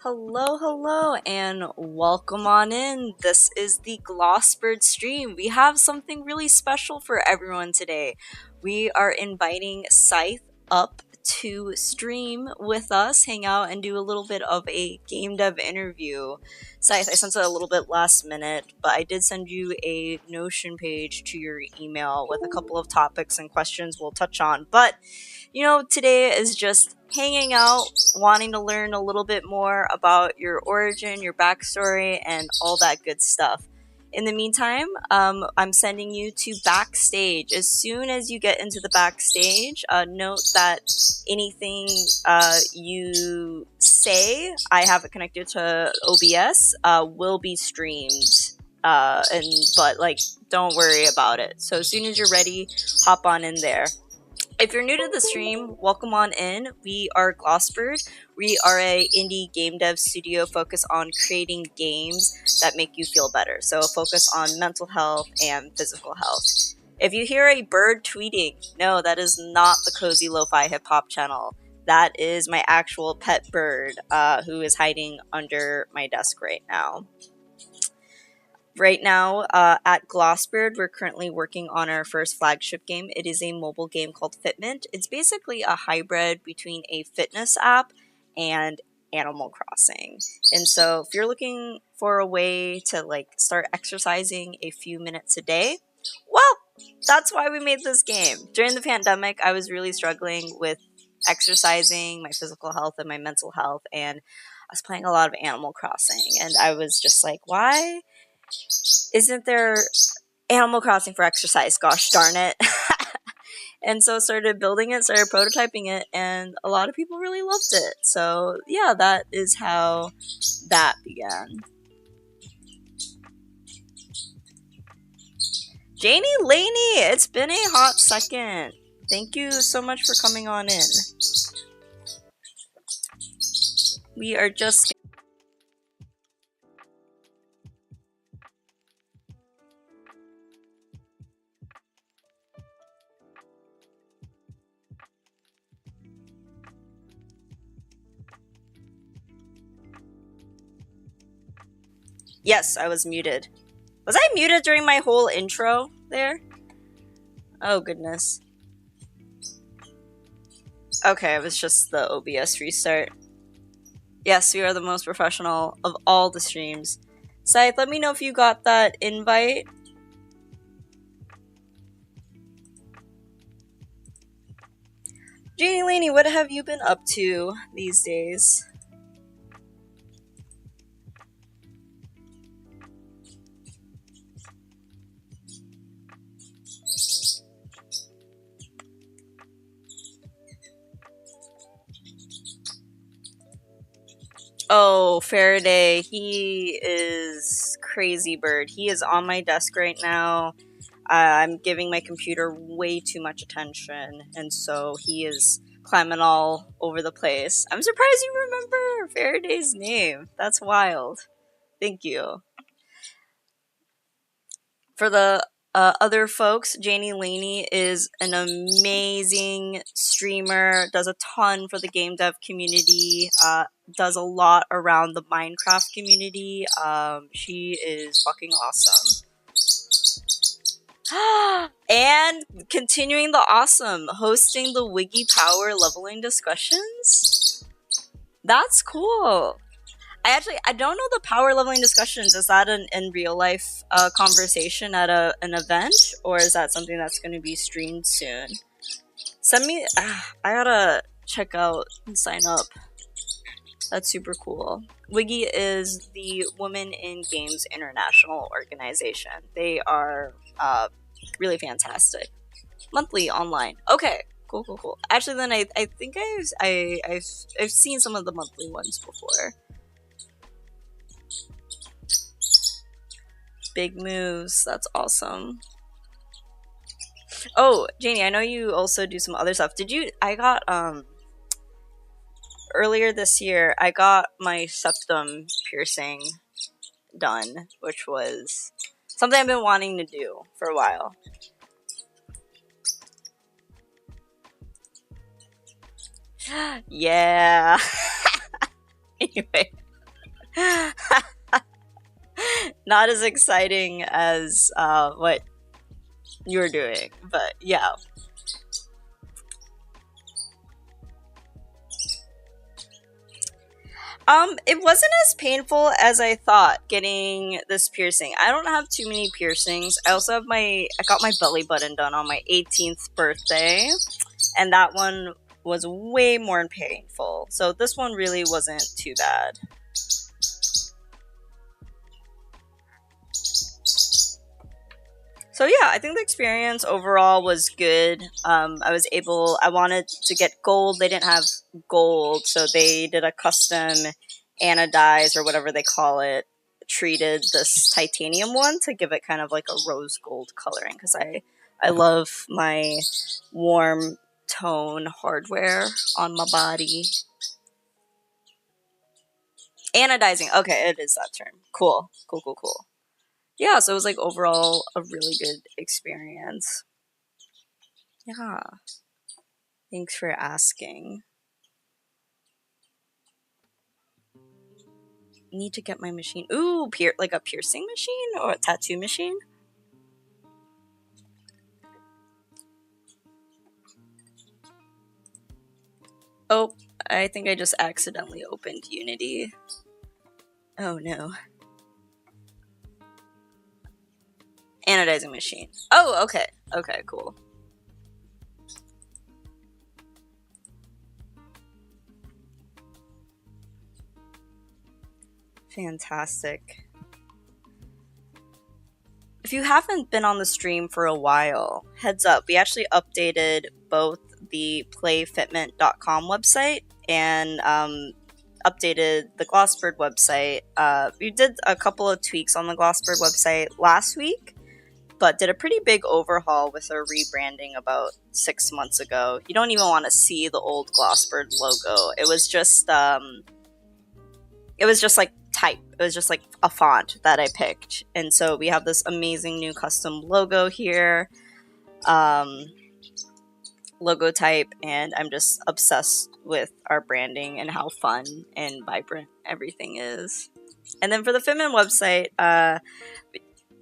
Hello, hello, and welcome on in. This is the Glossbird stream. We have something really special for everyone today. We are inviting Scythe up to stream with us, hang out, and do a little bit of a game dev interview. Scythe, I sent it a little bit last minute, but I did send you a Notion page to your email with a couple of topics and questions we'll touch on. But today is just hanging out, wanting to learn a little bit more about your origin, your backstory, and all that good stuff. In the meantime, I'm sending you to backstage. As soon as you get into the backstage, note that anything you say, I have it connected to OBS, will be streamed. But don't worry about it. So as soon as you're ready, hop on in there. If you're new to the stream, welcome on in. We are Glossbird. We are a indie game dev studio focused on creating games that make you feel better. So a focus on mental health and physical health. If you hear a bird tweeting, no, that is not the Cozy Lo-Fi Hip Hop channel. That is my actual pet bird who is hiding under my desk right now. Right now, at Glossbird, we're currently working on our first flagship game. It is a mobile game called Fitment. It's basically a hybrid between a fitness app and Animal Crossing. And so if you're looking for a way to start exercising a few minutes a day, well, that's why we made this game. During the pandemic, I was really struggling with exercising, my physical health and my mental health, and I was playing a lot of Animal Crossing, and I was just like, why isn't there Animal Crossing for exercise? Gosh darn it. And so started building it, started prototyping it, and a lot of people really loved it. So yeah, that is how that began. Janie Laney, it's been a hot second. Thank you so much for coming on in. We are just... Yes, I was muted. Was I muted during my whole intro there? Oh, goodness. Okay, it was just the OBS restart. Yes, we are the most professional of all the streams. Scythe, let me know if you got that invite. Janie Laney, what have you been up to these days? Oh, Faraday, he is crazy bird. He is on my desk right now. I'm giving my computer way too much attention, and so he is climbing all over the place. I'm surprised you remember Faraday's name. That's wild. Thank you. For the other folks, Janie Laney is an amazing streamer, does a ton for the game dev community, does a lot around the Minecraft community. She is fucking awesome. And continuing the awesome, hosting the Wiggy Power leveling discussions? That's cool. I don't know the power leveling discussions. Is that an in real life conversation at an event, or is that something that's going to be streamed soon? Send me. I gotta check out and sign up. That's super cool. Wiggy is the Women in Games International organization. They are really fantastic. Monthly online. Okay. Cool. Actually, then I think I've seen some of the monthly ones before. Big moves. That's awesome. Oh, Janie, I know you also do some other stuff. I got, earlier this year, I got my septum piercing done, which was something I've been wanting to do for a while. Yeah. Anyway. Not as exciting as what you're doing, but yeah. It wasn't as painful as I thought getting this piercing. I don't have too many piercings. I got my belly button done on my 18th birthday, and that one was way more painful. So this one really wasn't too bad. So yeah, I think the experience overall was good. I wanted to get gold. They didn't have gold, so they did a custom anodized or whatever they call it, treated this titanium one to give it kind of like a rose gold coloring because I love my warm tone hardware on my body. Anodizing. Okay, it is that term. Cool. Cool, cool, cool. Yeah, so it was like overall a really good experience. Yeah. Thanks for asking. Need to get my machine. Ooh, like a piercing machine or a tattoo machine? Oh, I think I just accidentally opened Unity. Oh no. Anodizing machine. Oh, okay. Okay, cool. Fantastic. If you haven't been on the stream for a while, heads up, we actually updated both the playfitment.com website and updated the Glossbird website. We did a couple of tweaks on the Glossbird website last week, but did a pretty big overhaul with a rebranding about 6 months ago. You don't even want to see the old Glossbird logo. It was just like type. It was just like a font that I picked. And so we have this amazing new custom logo here. Logo type, and I'm just obsessed with our branding and how fun and vibrant everything is. And then for the Fitment website,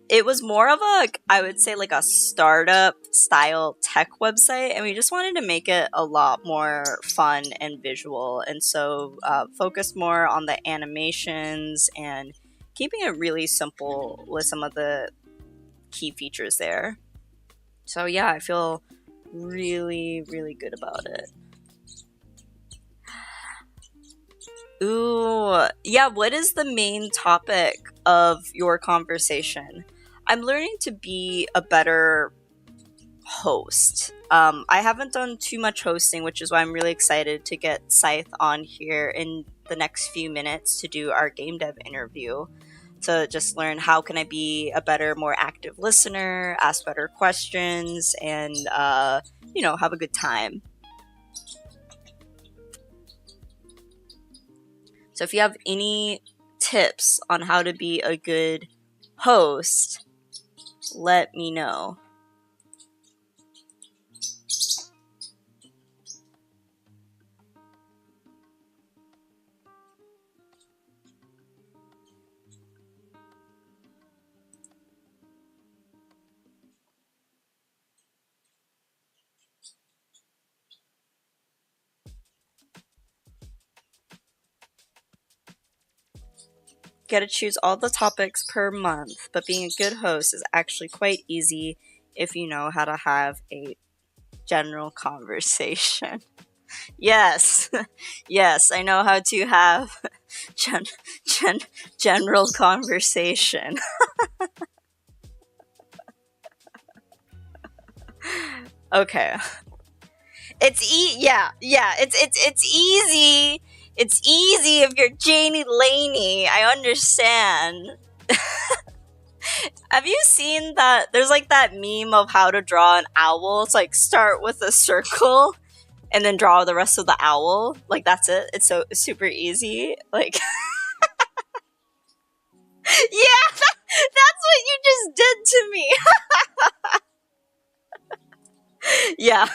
it was more of a, I would say, like a startup style tech website, and we just wanted to make it a lot more fun and visual, and so focused more on the animations and keeping it really simple with some of the key features there. So yeah, I feel really, really good about it. Ooh, yeah, what is the main topic of your conversation? I'm learning to be a better host. I haven't done too much hosting, which is why I'm really excited to get Scythe on here in the next few minutes to do our game dev interview, to just learn how can I be a better, more active listener, ask better questions, and, have a good time. So if you have any tips on how to be a good host, let me know. Get to choose all the topics per month, but being a good host is actually quite easy if you know how to have a general conversation. Yes, yes, I know how to have general conversation. Okay, it's easy. It's easy if you're Janie Laney. I understand. Have you seen that? There's like that meme of how to draw an owl. It's like start with a circle and then draw the rest of the owl. Like that's it. It's super easy. Like, yeah, that's what you just did to me. Yeah.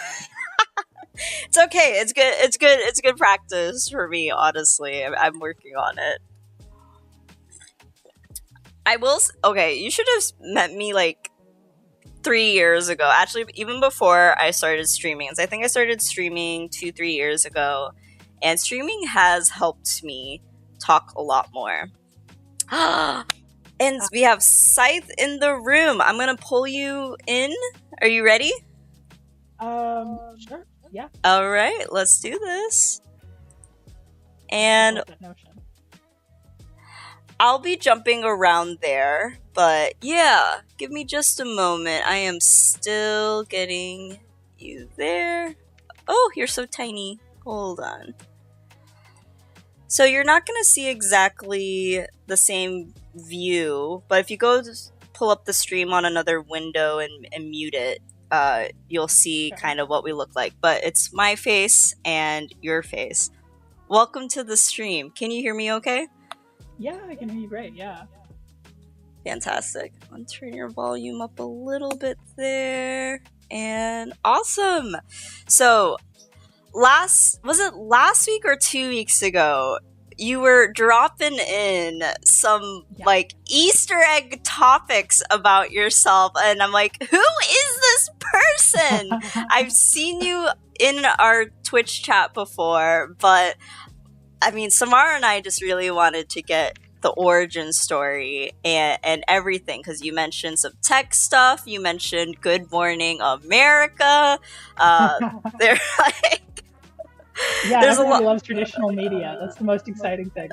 It's okay. It's good. It's good. It's good practice for me, honestly. I'm working on it. Okay, you should have met me like 3 years ago. Actually, even before I started streaming. So I think I started streaming 2, 3 years ago. And streaming has helped me talk a lot more. And we have Scythe in the room. I'm gonna pull you in. Are you ready? Sure. Yeah. All right, let's do this. And That notion. I'll be jumping around there, but yeah, give me just a moment. I am still getting you there. Oh, you're so tiny. Hold on. So you're not going to see exactly the same view, but if you go pull up the stream on another window and mute it, you'll see Okay. kind of what we look like. But it's my face and your face. Welcome to the stream. Can you hear me okay? Yeah, I can hear you great. Yeah. Fantastic. I'll turn your volume up a little bit there. And awesome. So was it last week or 2 weeks ago? You were dropping in some like Easter egg topics about yourself, and I'm like, who is this person? I've seen you in our Twitch chat before, but I mean, Samara and I just really wanted to get the origin story and everything, because you mentioned some tech stuff. You mentioned Good Morning America. They're like, Yeah, there's a everyone lot. loves traditional media. That's the most exciting thing,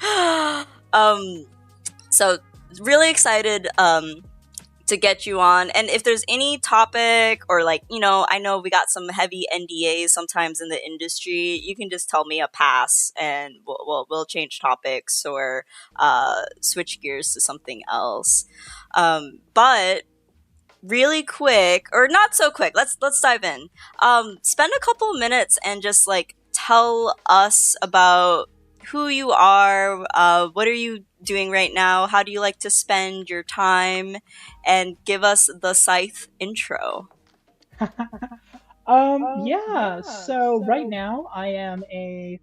right? So really excited to get you on. And if there's any topic or like, I know we got some heavy NDAs sometimes in the industry, you can just tell me a pass and we'll change topics or switch gears to something else. But really quick, or not so quick, let's dive in. Spend a couple minutes and just like tell us about who you are, what are you doing right now, how do you like to spend your time, and give us the Scythe intro. Yeah. So right now I am a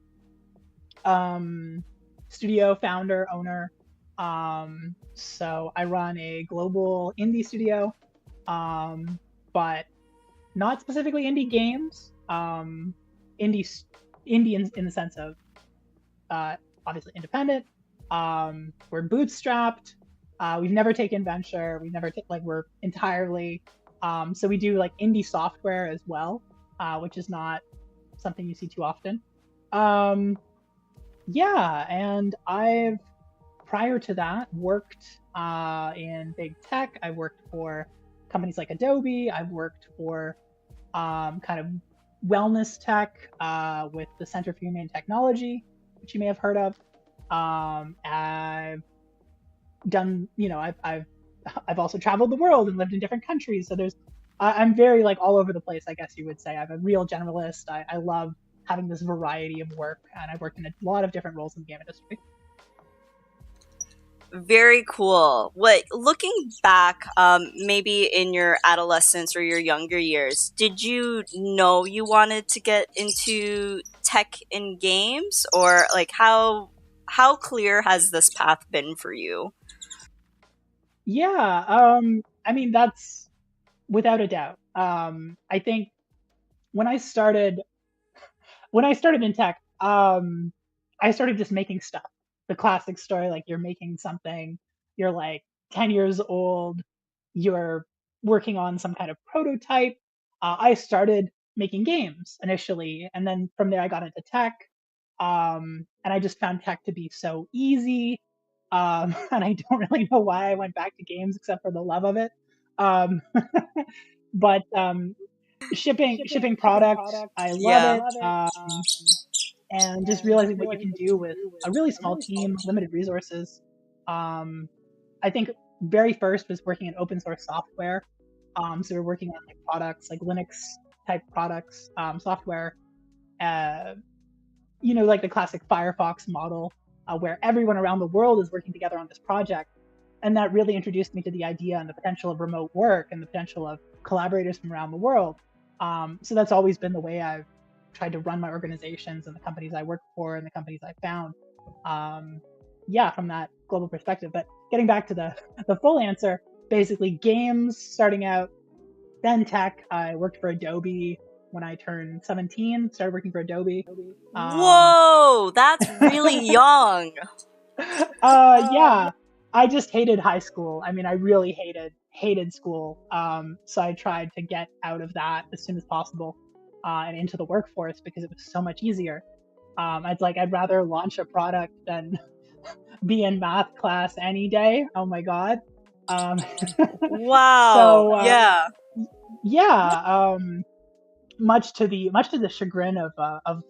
studio founder, owner. So I run a global indie studio, but not specifically indie games. Indie indie in the sense of obviously independent. We're bootstrapped. We've never taken venture. We've never like we're entirely. So we do like indie software as well, which is not something you see too often. Um, yeah, and I've prior to that worked in big tech. I worked for companies like Adobe. I've worked for kind of wellness tech with the Center for Humane Technology, which you may have heard of. I've done, I've also traveled the world and lived in different countries. So I'm very like all over the place, I guess you would say. I'm a real generalist. I love having this variety of work, and I've worked in a lot of different roles in the game industry. Very cool. What looking back, maybe in your adolescence or your younger years, did you know you wanted to get into tech in games, or like how clear has this path been for you? Yeah, I mean that's without a doubt. I think when I started when I started in tech, I started just making stuff. The classic story, like you're making something, you're like 10 years old, you're working on some kind of prototype. I started making games initially, and then from there I got into tech, and I just found tech to be so easy. And I don't really know why I went back to games except for the love of it. Um, but shipping product, I love Yeah. it. And just realizing what you can do with a really small team, limited resources. Um, I think very first was working in open source software. So we're working on like products like Linux type products, software. Uh, like the classic Firefox model, where everyone around the world is working together on this project. And that really introduced me to the idea and the potential of remote work and the potential of collaborators from around the world. So that's always been the way I've tried to run my organizations and the companies I work for and the companies I found. Um, yeah, from that global perspective. But getting back to the full answer, basically games starting out, then tech. I worked for Adobe when I turned 17. Started working for Adobe. Um, Whoa, that's really young. yeah, I just hated high school. I mean, I really hated school. So I tried to get out of that as soon as possible, and into the workforce because it was so much easier. I'd rather launch a product than be in math class any day. Oh my god. Um, Wow. so Yeah. yeah, much to the chagrin of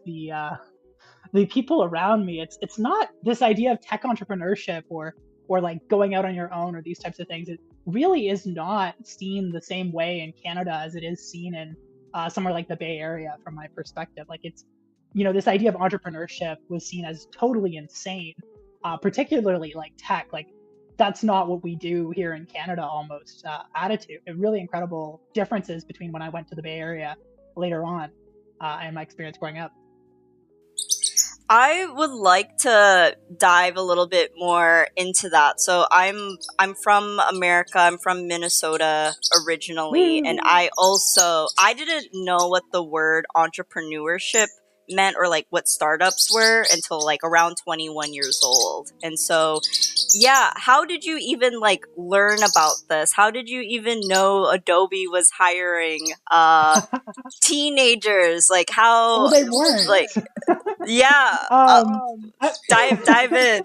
the people around me. It's not this idea of tech entrepreneurship or like going out on your own or these types of things. It really is not seen the same way in Canada as it is seen in somewhere like the Bay Area. From my perspective, like it's this idea of entrepreneurship was seen as totally insane, particularly like tech. Like that's not what we do here in Canada. Almost attitude. Really incredible differences between when I went to the Bay Area later on, and my experience growing up. I would like to dive a little bit more into that. So I'm from America. I'm from Minnesota originally, and Woo! I didn't know what the word entrepreneurship meant or like what startups were until like around 21 years old. And so yeah, how did you even like learn about this? How did you even know Adobe was hiring teenagers? Like Well, how they weren't. like yeah, I, dive in.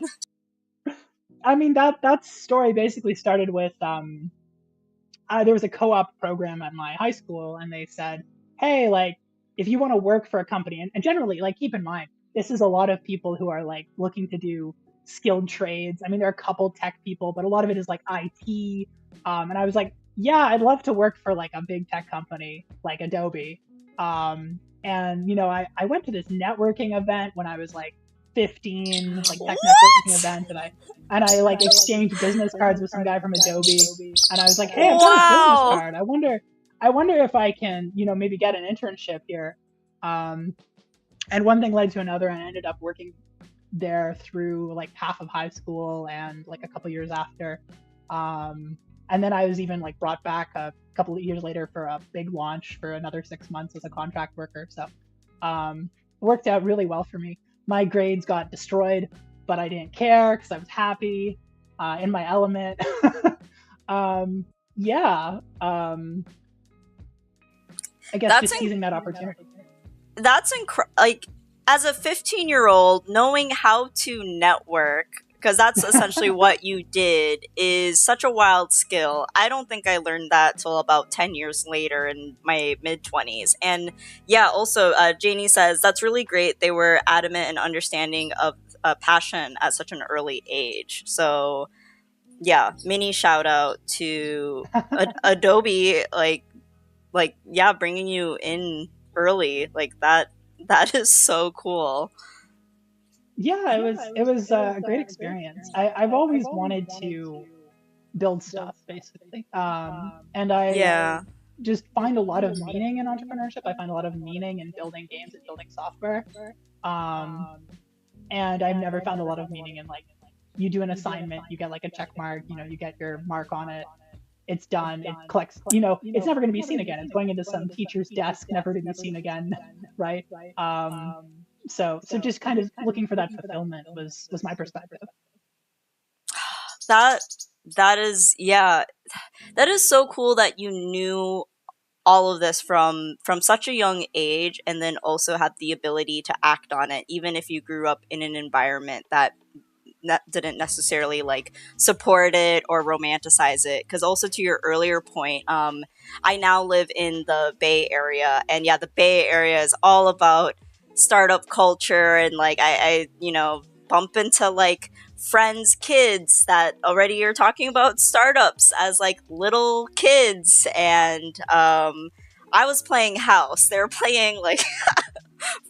I mean that story basically started with there was a co-op program at my high school, and they said, hey, like if you want to work for a company, and generally, like keep in mind, this is a lot of people who are like looking to do skilled trades. I mean, there are a couple tech people, but a lot of it is like IT. And I was like, yeah, I'd love to work for like a big tech company like Adobe. And I went to this networking event when I was like 15, this like tech networking What? event, and I like exchanged business cards with some guy from Adobe, and I was like, "Hey, I've got his business Wow. card. I wonder if I can, maybe get an internship here." Um, and one thing led to another, and I ended up working there through like half of high school and like a couple years after. Um, and then I was even like brought back a couple of years later for a big launch for another 6 months as a contract worker. So it worked out really well for me. My grades got destroyed, but I didn't care because I was happy, in my element. Yeah. I guess That's just seizing that opportunity. like as a 15-year-old knowing how to network because that's essentially what you did is such a wild skill. I don't think I learned that till about 10 years later in my mid 20s. And yeah, also Janie says that's really great. They were adamant and understanding of passion at such an early age. So yeah, mini shout out to Adobe, yeah, bringing you in early like that is so cool. Yeah, it was a great experience. I've always wanted to build stuff, basically, and I Yeah, just find a lot of meaning in entrepreneurship. I find a lot of meaning in building games and building software. Um, and I've never found a lot of meaning in like you do an assignment, you get like a check mark, you get your mark on it, it's done, it collects, it's never going to be seen again. It's going into some teacher's desk, never to be seen again, right? Um, so just kind of looking for that fulfillment was my perspective. that that is yeah, that is so cool that you knew all of this from such a young age and then also had the ability to act on it even if you grew up in an environment that didn't necessarily like support it or romanticize it. Because also to your earlier point, I now live in the Bay Area, and yeah, the Bay Area is all about startup culture, and like I bump into like friends kids that already are talking about startups as like little kids, and I was playing house, they were playing like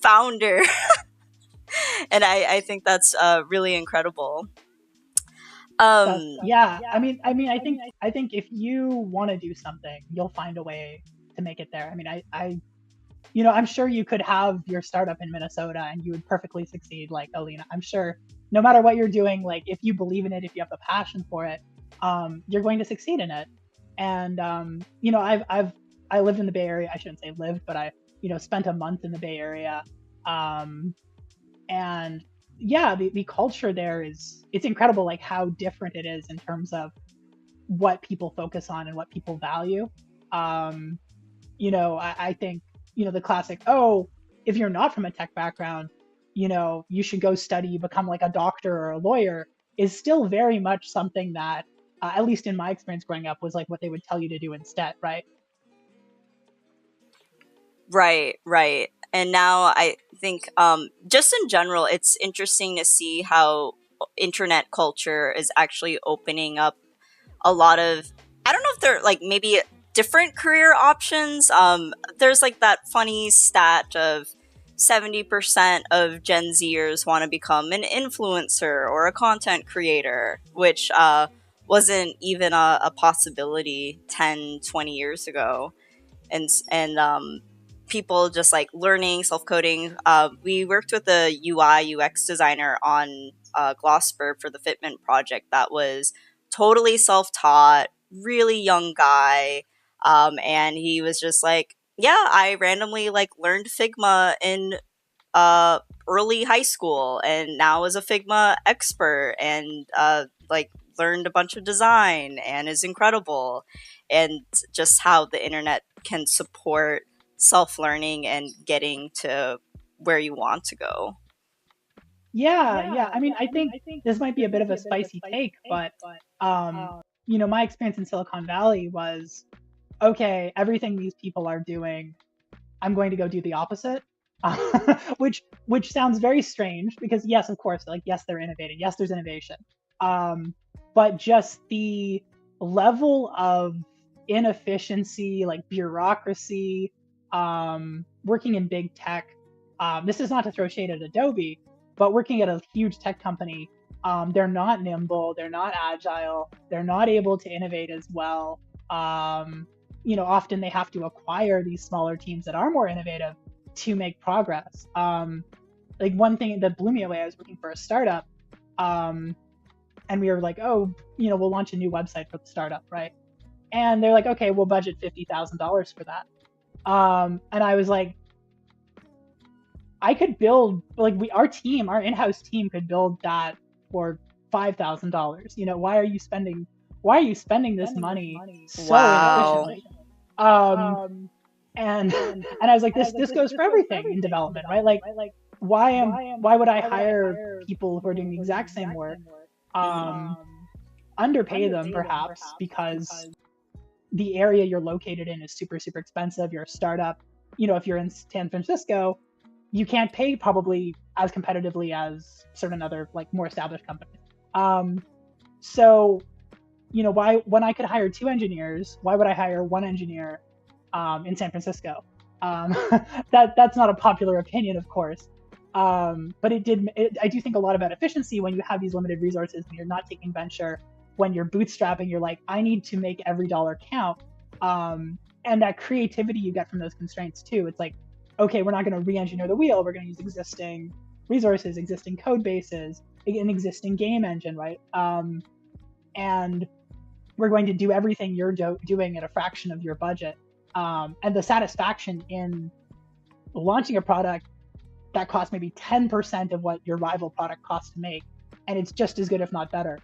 founder. And I think that's really incredible. Um, Yeah, I mean, I think if you want to do something, you'll find a way to make it there. I mean, I'm sure you could have your startup in Minnesota and you would perfectly succeed, like Alina. I'm sure no matter what you're doing, like if you believe in it, if you have the passion for it, you're going to succeed in it. And you know, I lived in the Bay Area. I shouldn't say lived, but I, you know, spent a month in the Bay Area. Um, and yeah, the culture there is, it's incredible, like how different it is in terms of what people focus on and what people value. Um, you know, I think, you know, the classic, oh, if you're not from a tech background, you know, you should go study, become like a doctor or a lawyer, is still very much something that, at least in my experience growing up, was like what they would tell you to do instead, right? Right, right. And now I think, just in general, it's interesting to see how internet culture is actually opening up a lot of, I don't know if they're like maybe different career options. There's like that funny stat of 70% of Gen Zers want to become an influencer or a content creator, which wasn't even a possibility 10, 20 years ago. And people just like learning self-coding. We worked with a UI UX designer on Glossburg for the Fitment project that was totally self-taught, really young guy, and he was just like, yeah, I randomly like learned Figma in uh, early high school and now is a Figma expert and like learned a bunch of design and is incredible. And just how the internet can support self learning and getting to where you want to go. Yeah, yeah. I mean, I think this might be a bit of a spicy take, but you know, my experience in Silicon Valley was, okay, everything these people are doing, I'm going to go do the opposite. Which sounds very strange because yes, of course, like yes, they're innovating. Yes, there's innovation. Um, but just the level of inefficiency, like bureaucracy, working in big tech. This is not to throw shade at Adobe, but working at a huge tech company, they're not nimble, they're not agile, they're not able to innovate as well. You know, often they have to acquire these smaller teams that are more innovative to make progress. Like one thing that blew me away, I was working for a startup, and we were like, oh, you know, we'll launch a new website for the startup, right? And they're like, okay, we'll budget $50,000 for that. And I was like, I could build, like, our team, our in-house team could build that for $5,000. You know, why are you spending this money so Wow. inefficiently? Um, and I was like, this goes for everything in development, right? Like, why would I hire people who are doing the exact same work, Mhm. um, underpay them perhaps because the area you're located in is super super expensive. You're a startup. You know, if you're in San Francisco, you can't pay probably as competitively as certain other like more established companies. Um, so you know, why when I could hire two engineers, why would I hire one engineer in San Francisco? Um, that's not a popular opinion, of course. But I do think a lot about efficiency when you have these limited resources, when you're not taking venture, when you're bootstrapping, you're like, I need to make every dollar count. And that creativity you get from those constraints too. It's like, okay, we're not going to re-engineer the wheel. We're going to use existing resources, existing code bases, an existing game engine, right? And we're going to do everything you're doing at a fraction of your budget. And the satisfaction in launching a product that costs maybe 10% of what your rival product costs to make, and it's just as good, if not better.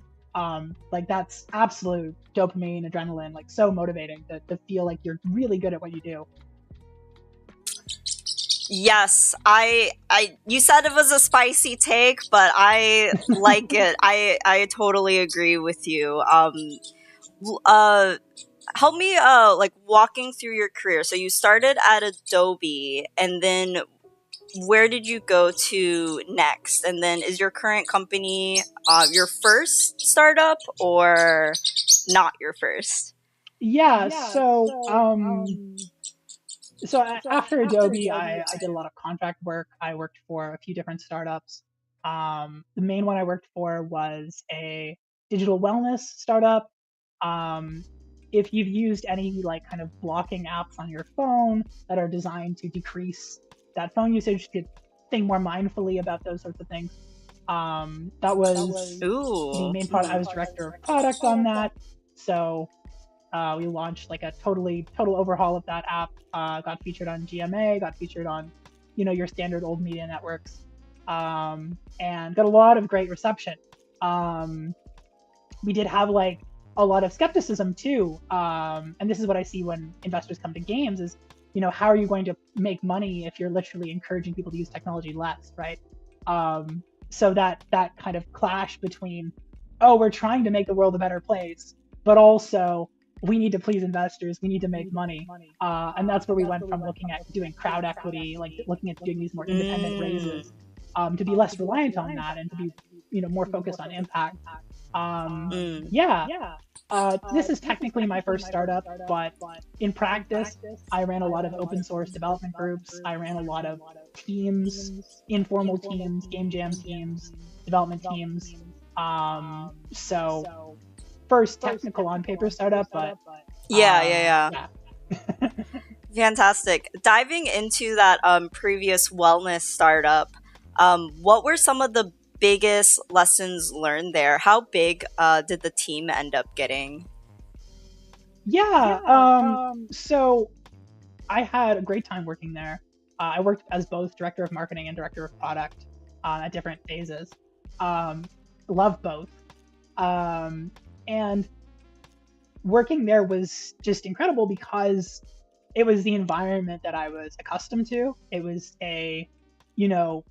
Like that's absolute dopamine, adrenaline, like so motivating to feel like you're really good at what you do. Yes, you said it was a spicy take, but I like it. I totally agree with you. Uh help me like walking through your career. So you started at Adobe and then where did you go to next? And then is your current company your first startup or not your first? Yeah. So after Adobe, I did a lot of contract work. I worked for a few different startups. The main one I worked for was a digital wellness startup. Um, if you've used any like kind of blocking apps on your phone that are designed to decrease that phone usage, to think more mindfully about those sorts of things. That was the Ooh. main product. I was director of product on that. So we launched like a total overhaul of that app. Got featured on GMA, got featured on, your standard old media networks, and got a lot of great reception. We did have like a lot of skepticism too, and this is what I see when investors come to games: is how are you going to make money if you're literally encouraging people to use technology less, right? So that kind of clash between, oh, we're trying to make the world a better place, but also we need to please investors, we need to make money, and that's where we went from looking at doing crowd equity, like looking at doing these more independent raises, to be less reliant on that and to be more focused on impact. Mm. Yeah, this is technically my first startup, but in practice, I ran a lot of open source development groups. I ran a lot of teams, informal teams, game jam teams, development teams. So first technical on paper startup, but Yeah. yeah. Fantastic. Diving into that previous wellness startup, what were some of the biggest lessons learned there? How big did the team end up getting? Yeah. So I had a great time working there. I worked as both director of marketing and director of product at different phases. Um, Love both. And working there was just incredible because it was the environment that I was accustomed to. It was you know,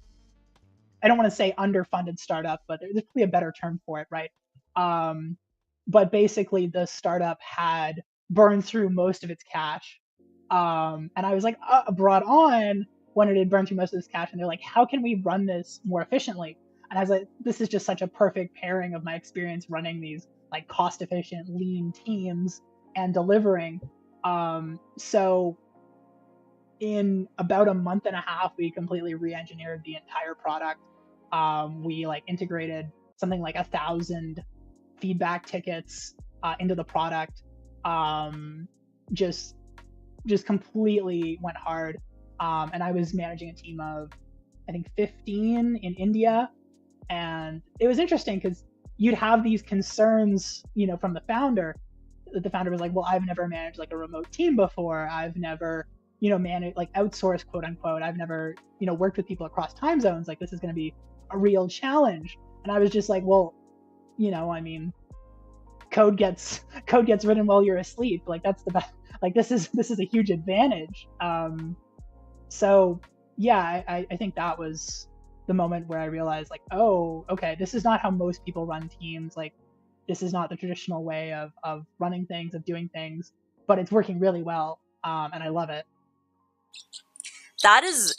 I don't want to say underfunded startup, but there's probably a better term for it, right? Um, but basically, the startup had burned through most of its cash, and I was like brought on when it had burned through most of its cash, and they're like, "How can we run this more efficiently?" And I was like, "This is just such a perfect pairing of my experience running these like cost-efficient, lean teams and delivering." So in about a month and a half, we completely re-engineered the entire product. We like integrated something like 1,000 feedback tickets into the product. Um, just just completely went hard. And I was managing a team of I think 15 in India, and it was interesting because you'd have these concerns, from the founder. The founder was like, "Well, I've never managed like a remote team before. I've never, managed like outsourced, quote unquote. I've never, worked with people across time zones. Like this is going to be a real challenge." And I was just like, "Well, I mean, code gets written while you're asleep. Like that's the best. Like this is a huge advantage." So yeah, I think that was the moment where I realized like, oh, okay, this is not how most people run teams. Like this is not the traditional way of running things, of doing things, but it's working really well, and I love it. That is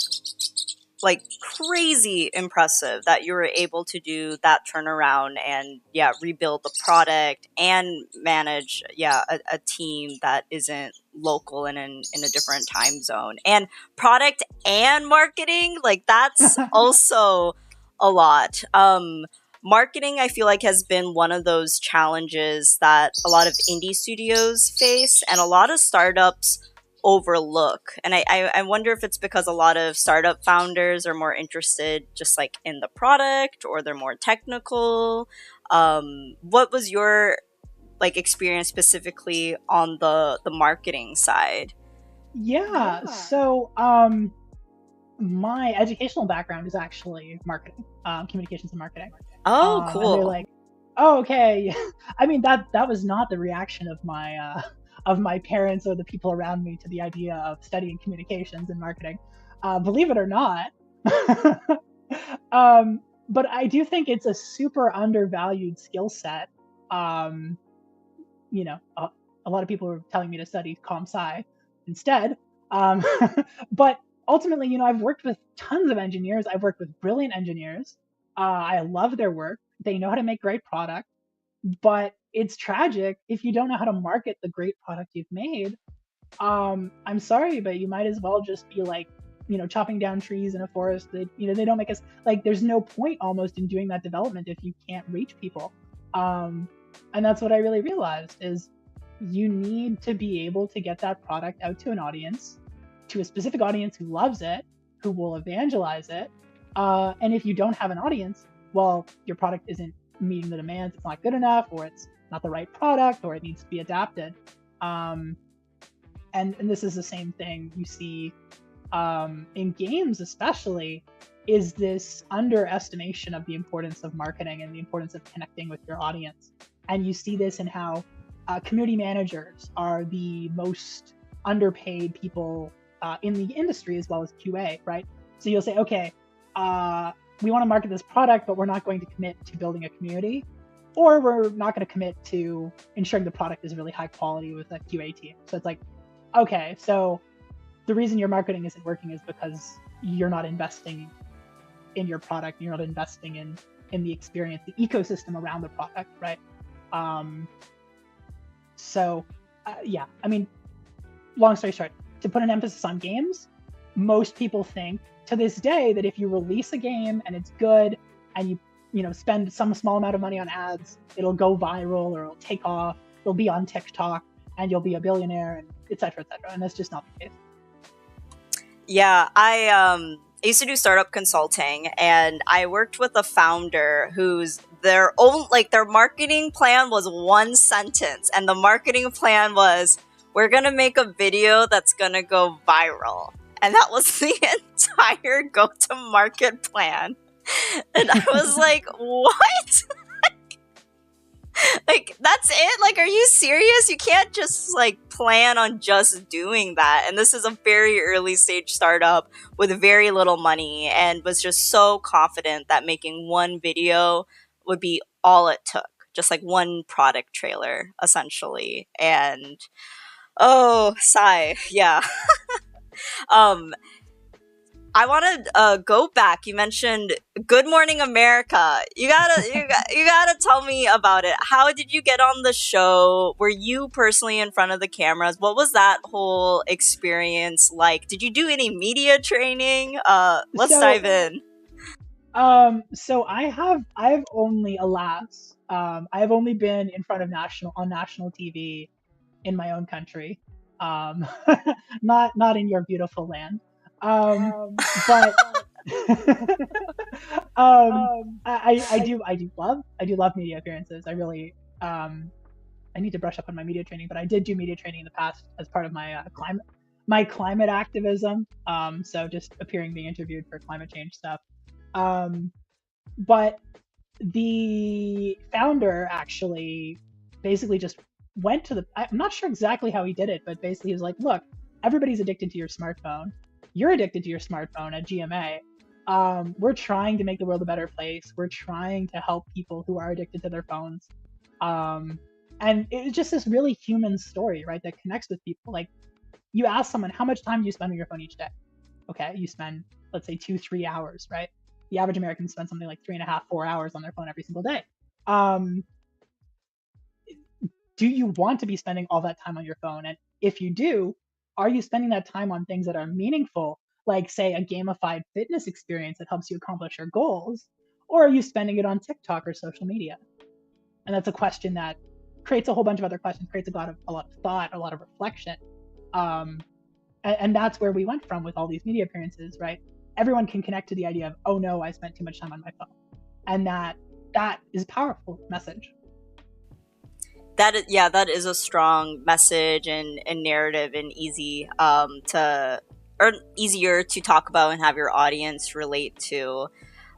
like crazy impressive that you were able to do that turnaround and rebuild the product and manage a team that isn't local and in a different time zone, and product and marketing, like that's also a lot. Marketing, I feel like, has been one of those challenges that a lot of indie studios face and a lot of startups overlook. And I wonder if it's because a lot of startup founders are more interested just like in the product or they're more technical. What was your like experience specifically on the marketing side? Yeah. So my educational background is actually marketing, communications and marketing. Oh, And they're cool. like, "Oh, okay." I mean that was not the reaction of my parents or the people around me to the idea of studying communications and marketing. Believe it or not. But I do think it's a super undervalued skill set. Um, a lot of people were telling me to study comp sci instead. Um, but ultimately, I've worked with tons of engineers. I've worked with brilliant engineers. I love their work. They know how to make great product, but it's tragic if you don't know how to market the great product you've made. I'm sorry, but you might as well just be like, chopping down trees in a forest that, they don't make us like, there's no point almost in doing that development if you can't reach people. Um, and that's what I really realized is you need to be able to get that product out to an audience, to a specific audience who loves it, who will evangelize it. And if you don't have an audience, well, your product isn't meeting the demands, it's not good enough, or it's not the right product, or it needs to be adapted. Um, and this is the same thing you see in games, especially, is this underestimation of the importance of marketing and the importance of connecting with your audience. And you see this in how community managers are the most underpaid people in the industry, as well as QA, right? So you'll say, okay, we want to market this product, but we're not going to commit to building a community, or we're not going to commit to ensuring the product is really high quality with a QA team. So it's like, okay, so the reason your marketing isn't working is because you're not investing in your product, you're not investing in the experience, the ecosystem around the product, right? Um, so yeah, I mean, long story short, to put an emphasis on games, most people think to this day that if you release a game and it's good and you spend some small amount of money on ads, it'll go viral or it'll take off, it'll be on TikTok and you'll be a billionaire, and et cetera, et cetera. And that's just not the case. Yeah, I used to do startup consulting, and I worked with a founder whose their marketing plan was one sentence, and the marketing plan was, we're gonna make a video that's gonna go viral. And that was the entire go-to-market plan. And I was like, what? Like, that's it? Like, are you serious? You can't just, like, plan on just doing that. And this is a very early stage startup with very little money, and was just so confident that making one video would be all it took. Just like one product trailer, essentially. And, oh, sigh. Yeah. um, I want to go back. You mentioned Good Morning America. You gotta tell me about it. How did you get on the show? Were you personally in front of the cameras? What was that whole experience like? Did you do any media training? Let's dive in. So I've only, alas, I've only been in front of national TV in my own country, um, not in your beautiful land. But I do love media appearances. I really I need to brush up on my media training, but I did do media training in the past as part of my climate activism. So just appearing, being interviewed for climate change stuff. Um, but the founder actually basically just went to I'm not sure exactly how he did it, but basically he was like, look, everybody's addicted to your smartphone. You're addicted to your smartphone at GMA. We're trying to make the world a better place. We're trying to help people who are addicted to their phones. Um, and it was just this really human story, right, that connects with people. Like, you ask someone, how much time do you spend on your phone each day? Okay, you spend, let's say, 2-3 hours, right? The average American spends something like 3.5-4 hours on their phone every single day. Um, do you want to be spending all that time on your phone? And if you do, are you spending that time on things that are meaningful, like, say, a gamified fitness experience that helps you accomplish your goals? Or are you spending it on TikTok or social media? And that's a question that creates a whole bunch of other questions, creates a lot of thought, a lot of reflection. Um, and that's where we went from with all these media appearances, right? Everyone can connect to the idea of, oh no, I spent too much time on my phone. And that is a powerful message. That is a strong message and narrative, and easier to talk about and have your audience relate to.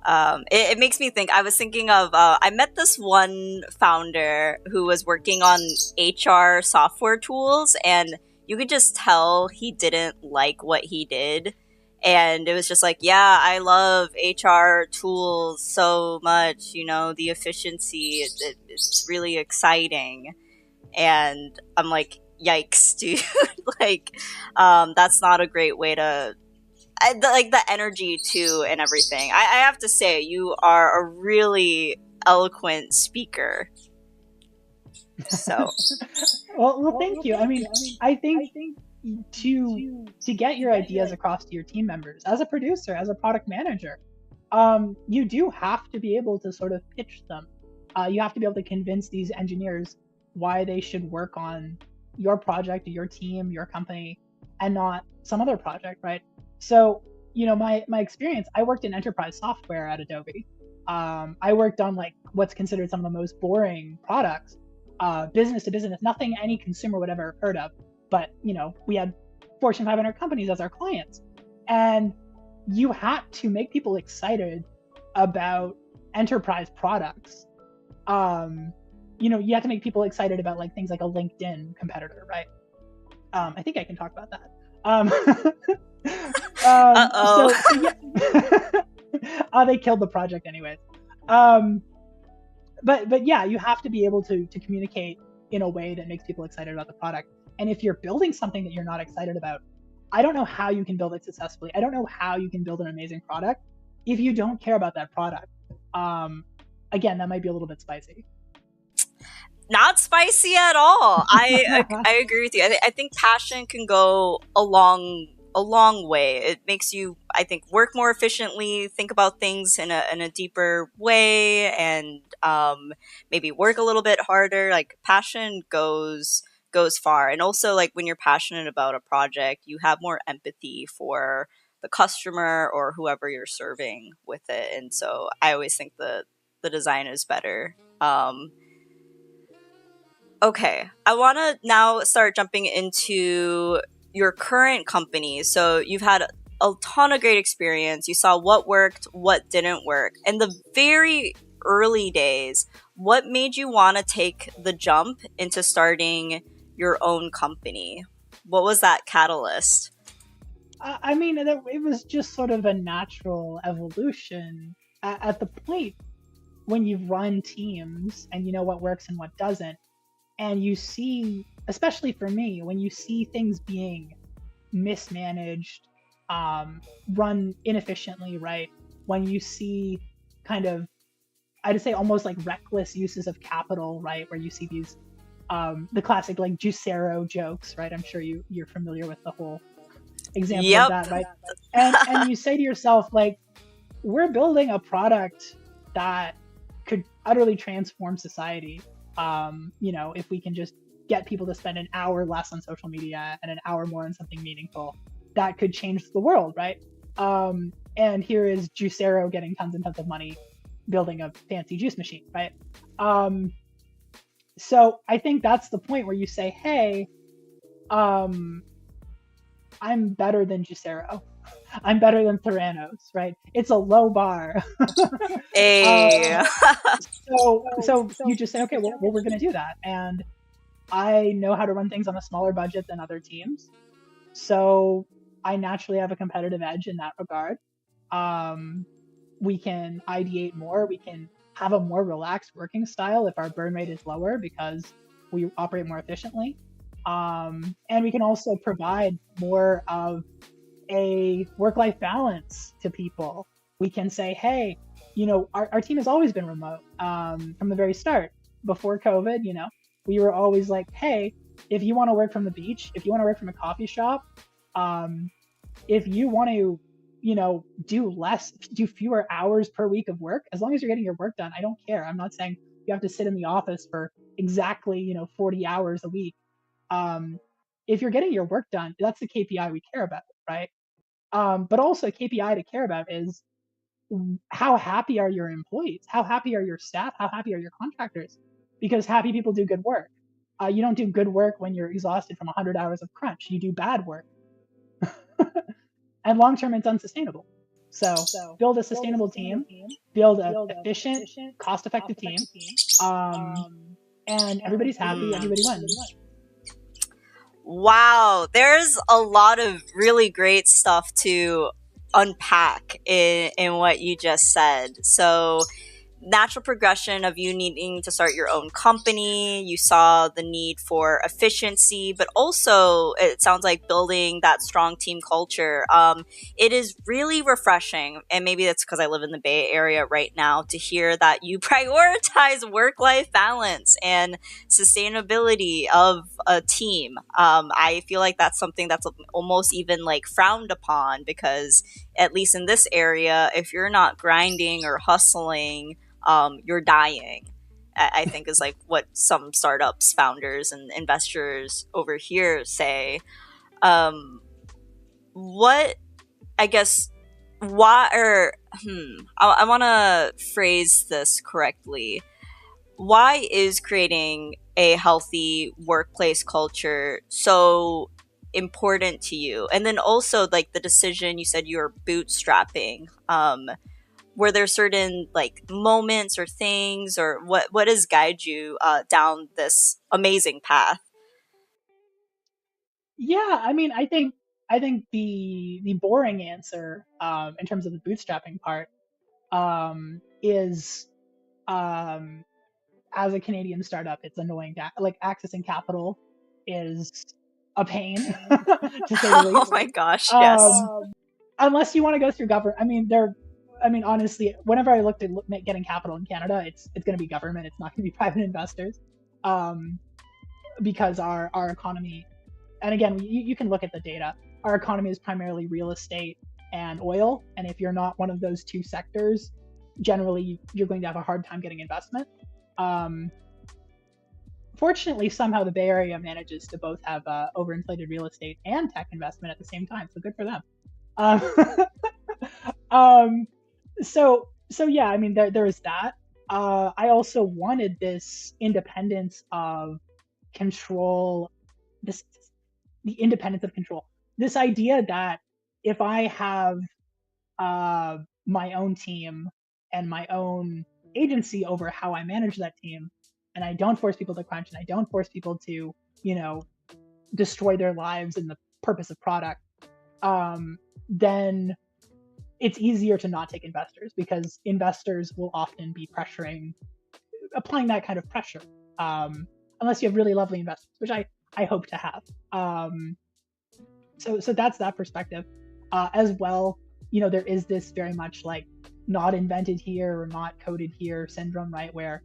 It makes me think. I was thinking of I met this one founder who was working on HR software tools, and you could just tell he didn't like what he did. And it was just like, yeah, I love HR tools so much, the efficiency, it's really exciting. And I'm like, yikes, dude. Like, that's not a great way to, like, the energy too and everything. I have to say, you are a really eloquent speaker. So. Well, thank you. I mean, I think to get your ideas across to your team members, as a producer, as a product manager, you do have to be able to sort of pitch them. You have to be able to convince these engineers why they should work on your project, your team, your company, and not some other project, right? So, my experience, I worked in enterprise software at Adobe. I worked on like what's considered some of the most boring products, business to business, nothing any consumer would ever have heard of. But we had Fortune 500 companies as our clients, and you had to make people excited about enterprise products. You have to make people excited about like things like a LinkedIn competitor, right? I think I can talk about that. Uh-oh. So yeah, they killed the project anyways. But yeah, you have to be able to communicate in a way that makes people excited about the product. And if you're building something that you're not excited about, I don't know how you can build it successfully. I don't know how you can build an amazing product if you don't care about that product. Again, that might be a little bit spicy. Not spicy at all. I agree with you. I think passion can go a long way. It makes you, I think, work more efficiently, think about things in a deeper way, and maybe work a little bit harder. Like passion goes far, and also like when you're passionate about a project, you have more empathy for the customer or whoever you're serving with it, and so I always think the design is better. Okay, I want to now start jumping into your current company. So you've had a ton of great experience. You saw what worked, what didn't work. In the very early days, what made you want to take the jump into starting your own company? What was that catalyst? I mean, it was just sort of a natural evolution. At the point when you run teams and you know what works and what doesn't, and you see, especially for me, when you see things being mismanaged, run inefficiently, right? When you see kind of, I'd say almost like reckless uses of capital, right? Where you see these, the classic like Juicero jokes, right? I'm sure you're familiar with the whole example of Yep. that, right? And you say to yourself, like, we're building a product that could utterly transform society. If we can just get people to spend an hour less on social media and an hour more on something meaningful, that could change the world, right? And here is Juicero getting tons and tons of money building a fancy juice machine, right? So I think that's the point where you say, hey, I'm better than Juicero. I'm better than Theranos, right? It's a low bar. Hey. So you just say, okay, well we're going to do that. And I know how to run things on a smaller budget than other teams. So I naturally have a competitive edge in that regard. We can ideate more. We can have a more relaxed working style if our burn rate is lower because we operate more efficiently. And we can also provide more of a work-life balance to people. We can say, hey, our team has always been remote from the very start. Before COVID, we were always like, hey, if you want to work from the beach, if you want to work from a coffee shop, if you want to, do fewer hours per week of work, as long as you're getting your work done, I don't care. I'm not saying you have to sit in the office for exactly, 40 hours a week. If you're getting your work done, that's the KPI we care about, right? But also KPI to care about is how happy are your employees? How happy are your staff? How happy are your contractors? Because happy people do good work. You don't do good work when you're exhausted from 100 hours of crunch. You do bad work. And long term, it's unsustainable. So build a sustainable team, build an efficient, cost effective team, and everybody's happy, everybody wins. Wow, there's a lot of really great stuff to unpack in what you just said. So, natural progression of you needing to start your own company. You saw the need for efficiency, but also it sounds like building that strong team culture. It is really refreshing, and maybe that's because I live in the Bay Area right now, to hear that you prioritize work-life balance and sustainability of a team. I feel like that's something that's almost even like frowned upon because, at least in this area, if you're not grinding or hustling, you're dying. I think is like what some startups founders and investors over here say. What I guess why or I want to phrase this correctly. Why is creating a healthy workplace culture so important to you? And then also, like, the decision, you said you were bootstrapping. Were there certain like moments or things, or what has guided you down this amazing path? Yeah, I mean, I think the boring answer, in terms of the bootstrapping part, is, um, as a Canadian startup, it's annoying that like accessing capital is a pain, to say the Oh least. my gosh, yes. Um, Unless you want to go through government. I mean, honestly, whenever I looked at getting capital in Canada, it's going to be government. It's not going to be private investors, um, because our economy, and again, you can look at the data. Our economy is primarily real estate and oil, and if you're not one of those two sectors, generally you're going to have a hard time getting investment. Um, Fortunately, somehow the Bay Area manages to both have overinflated real estate and tech investment at the same time, so good for them. Um, um, so yeah, I mean, there is that. I also wanted this independence of control, this the independence of control. This idea that if I have, my own team and my own agency over how I manage that team, and I don't force people to crunch, and I don't force people to, you know, destroy their lives in the purpose of product, then it's easier to not take investors, because investors will often be applying that kind of pressure, unless you have really lovely investors, which I hope to have. Um, so that's that perspective, as well. There is this very much like not invented here or not coded here syndrome, right? Where,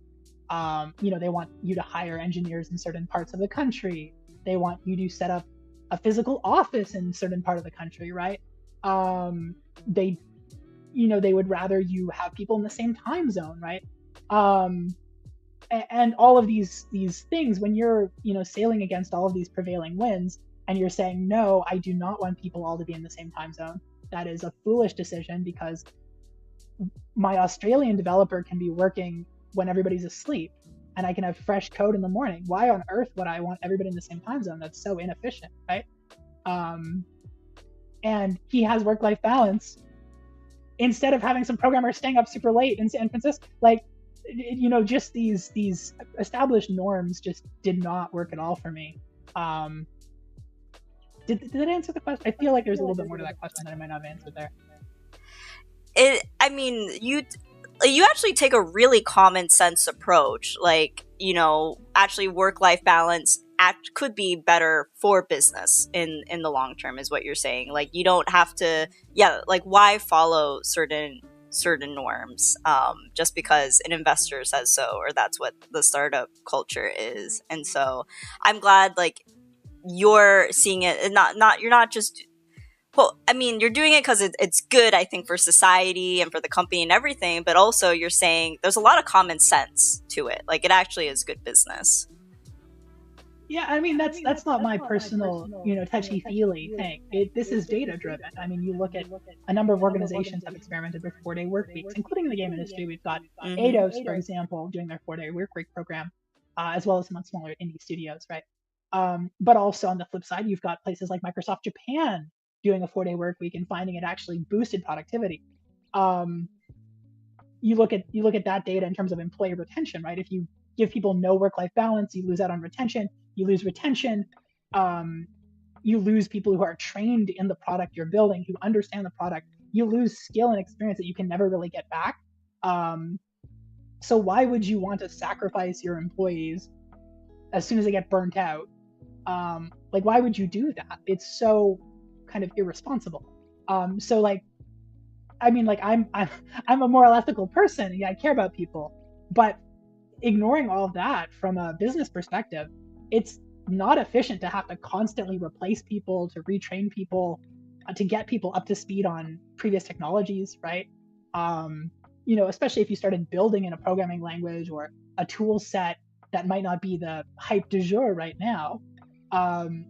they want you to hire engineers in certain parts of the country. They want you to set up a physical office in a certain part of the country, right? They they would rather you have people in the same time zone, right? um, and all of these things, when you're sailing against all of these prevailing winds, and you're saying, no, I do not want people all to be in the same time zone, that is a foolish decision, because my Australian developer can be working when everybody's asleep, and I can have fresh code in the morning. Why on earth would I want everybody in the same time zone? That's so inefficient, right? um, and he has work-life balance, instead of having some programmers staying up super late in San Francisco. Like, just these established norms just did not work at all for me. Um, did that answer the question? I feel like there's a little bit more to that question that I might not have answered there. I mean, you actually take a really common sense approach. Like, actually work life balance could be better for business in the long term, is what you're saying. Like, you don't have to, yeah, like, why follow certain norms, just because an investor says so, or that's what the startup culture is. And so I'm glad, like, you're seeing it, and not you're not just, well, I mean, you're doing it because it's good, I think, for society and for the company and everything, but also you're saying there's a lot of common sense to it. Like, it actually is good business. Yeah, I mean, that's not my personal, touchy feely thing. This is data driven. I mean, you look at a number of organizations have experimented with 4-day work weeks, including in the game industry. We've got Mm-hmm. Eidos, for example, doing their 4-day work week program, as well as some smaller indie studios, right? But also on the flip side, you've got places like Microsoft Japan doing a 4-day work week and finding it actually boosted productivity. Um, you look at that data in terms of employee retention, right? If you give people no work-life balance, you lose out on retention. You lose retention. Um, you lose people who are trained in the product you're building, who understand the product. You lose skill and experience that you can never really get back. Um, so why would you want to sacrifice your employees as soon as they get burnt out? Like, why would you do that? It's so kind of irresponsible. So like, I mean, like, I'm a moral ethical person. Yeah, I care about people, but ignoring all of that from a business perspective, it's not efficient to have to constantly replace people, to retrain people, to get people up to speed on previous technologies, right? Especially if you started building in a programming language or a tool set that might not be the hype du jour right now.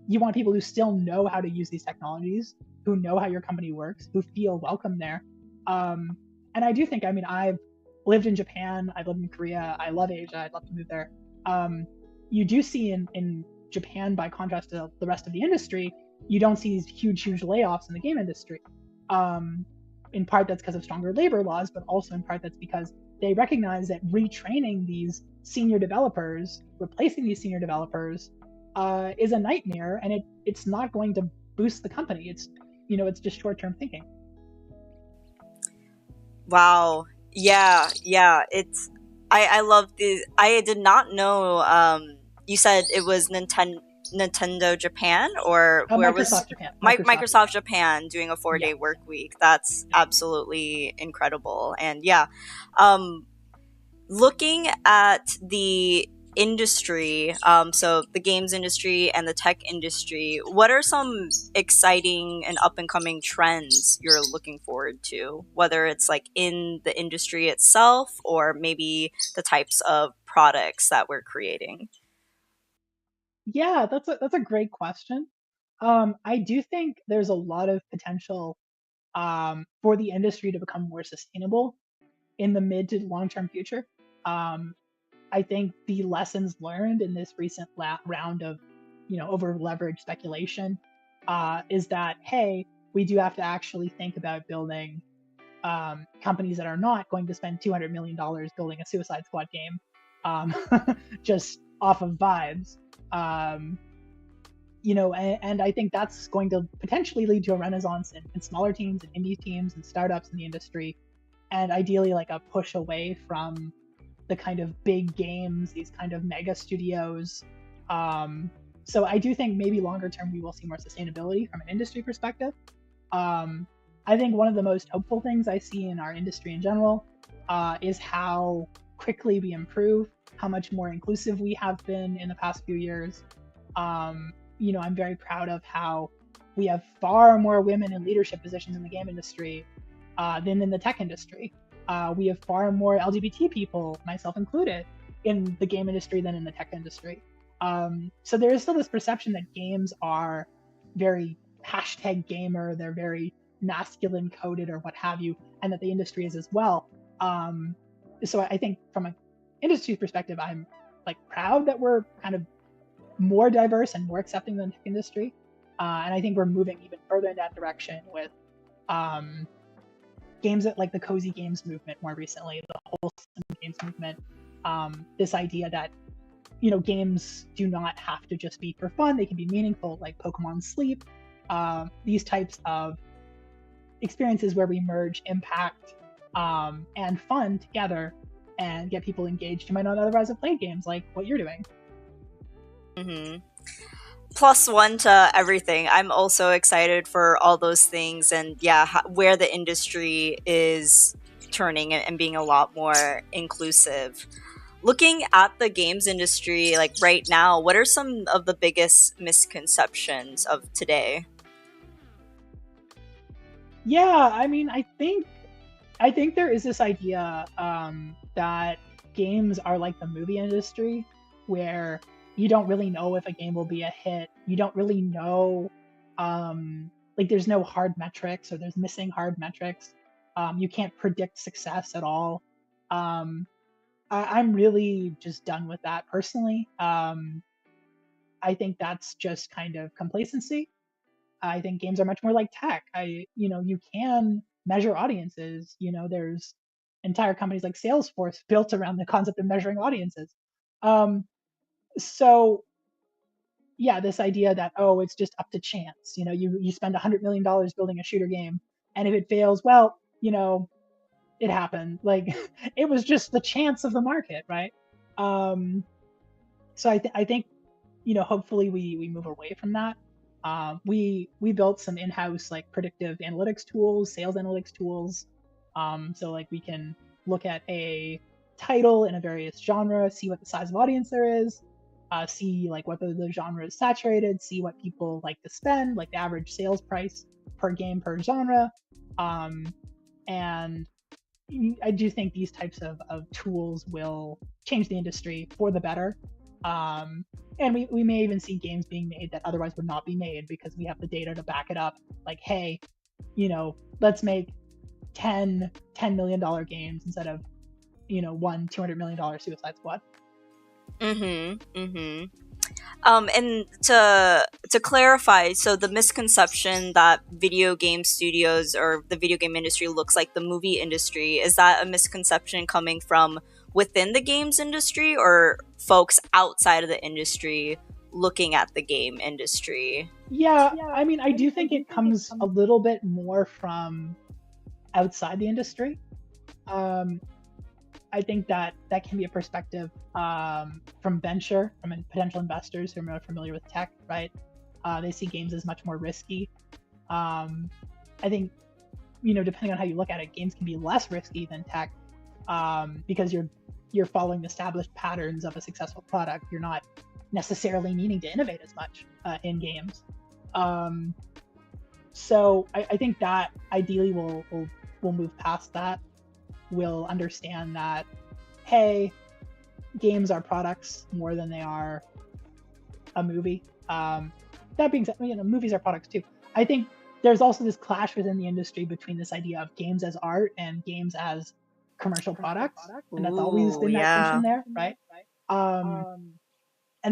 You want people who still know how to use these technologies, who know how your company works, who feel welcome there. Um, And I do think, I mean, I've lived in Japan, I've lived in Korea, I love Asia, I'd love to move there. Um, you do see in Japan, by contrast to the rest of the industry, you don't see these huge layoffs in the game industry. Um, in part, that's because of stronger labor laws, but also in part, that's because they recognize that retraining these senior developers, replacing these senior developers, is a nightmare, and it's not going to boost the company. It's just short-term thinking. Wow. Yeah, yeah. I love the I did not know you said it was Nintendo Japan, or where was Microsoft Japan. Microsoft Microsoft Japan. Japan doing a 4 day Yeah. work week. That's Yeah. absolutely incredible. And yeah, um looking at the industry, so the games industry and the tech industry, what are some exciting and up and coming trends you're looking forward to? Whether it's like in the industry itself or maybe the types of products that we're creating. Yeah, that's a great question. I do think there's a lot of potential for the industry to become more sustainable in the mid to long term future. Um, I think the lessons learned in this recent round of, over leveraged speculation, is that, hey, we do have to actually think about building companies that are not going to spend $200 million building a Suicide Squad game, um, just off of vibes. Um, and I think that's going to potentially lead to a renaissance in smaller teams and indie teams and startups in the industry, and ideally like a push away from the kind of big games, these kind of mega studios. Um, so I do think maybe longer term we will see more sustainability from an industry perspective. Um, I think one of the most hopeful things I see in our industry in general is how quickly we improve, how much more inclusive we have been in the past few years. I'm very proud of how we have far more women in leadership positions in the game industry than in the tech industry. We have far more LGBT people, myself included, in the game industry than in the tech industry. So there is still this perception that games are very hashtag gamer, they're very masculine coded or what have you, and that the industry is as well. So I think from an industry perspective, I'm like proud that we're kind of more diverse and more accepting than the tech industry. And I think we're moving even further in that direction with um, games that like the cozy games movement more recently, the wholesome games movement. This idea that games do not have to just be for fun; they can be meaningful, like Pokemon Sleep. These types of experiences where we merge impact and fun together and get people engaged who might not otherwise have played games, like what you're doing. Mm-hmm. Plus one to everything. I'm also excited for all those things, and yeah, where the industry is turning and being a lot more inclusive. Looking at the games industry like right now, what are some of the biggest misconceptions of today? Yeah, I mean, I think there is this idea that games are like the movie industry, where you don't really know if a game will be a hit. You don't really know, like, there's no hard metrics or there's missing hard metrics. You can't predict success at all. Um, I'm really just done with that personally. I think that's just kind of complacency. I think games are much more like tech. You can measure audiences. There's entire companies like Salesforce built around the concept of measuring audiences. Um, so yeah, this idea that, oh, it's just up to chance. You spend $100 million building a shooter game, and if it fails, well, it happened. Like it was just the chance of the market, right? Um, so I think hopefully we move away from that. We built some in-house like predictive analytics tools, sales analytics tools. So like we can look at a title in a various genre, see what the size of audience there is, see like whether the genre is saturated, see what people like to spend, like the average sales price per game per genre. Um, and I do think these types of tools will change the industry for the better. Um, and we may even see games being made that otherwise would not be made because we have the data to back it up. Like, hey, let's make $10 million games instead of, $1 $200 million Suicide Squad. And to clarify, so the misconception that video game studios or the video game industry looks like the movie industry, is that a misconception coming from within the games industry or folks outside of the industry looking at the game industry? Yeah, I mean, I do think it comes a little bit more from outside the industry. I think that can be a perspective from potential investors who are more familiar with tech, right? They see games as much more risky. I think, depending on how you look at it, games can be less risky than tech because you're following established patterns of a successful product. You're not necessarily needing to innovate as much in games. So I think that ideally we'll move past that. We'll understand that, hey, games are products more than they are a movie. That being said, movies are products too. I think there's also this clash within the industry between this idea of games as art and games as commercial products, and that's always been that tension there, right? And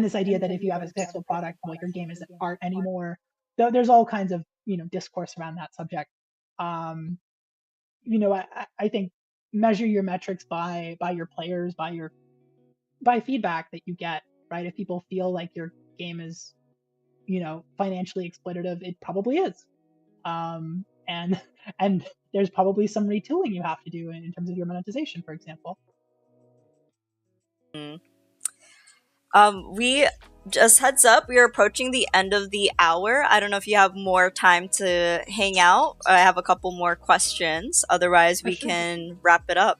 this idea that if you have a successful product, well, your game isn't art anymore. There's all kinds of discourse around that subject. I think measure your metrics by your players, by feedback that you get, right? If people feel like your game is financially exploitative, it probably is. And there's probably some retooling you have to do in terms of your monetization, for example. We just heads up, we are approaching the end of the hour. I don't know if you have more time to hang out. I have a couple more questions. Otherwise, we can wrap it up.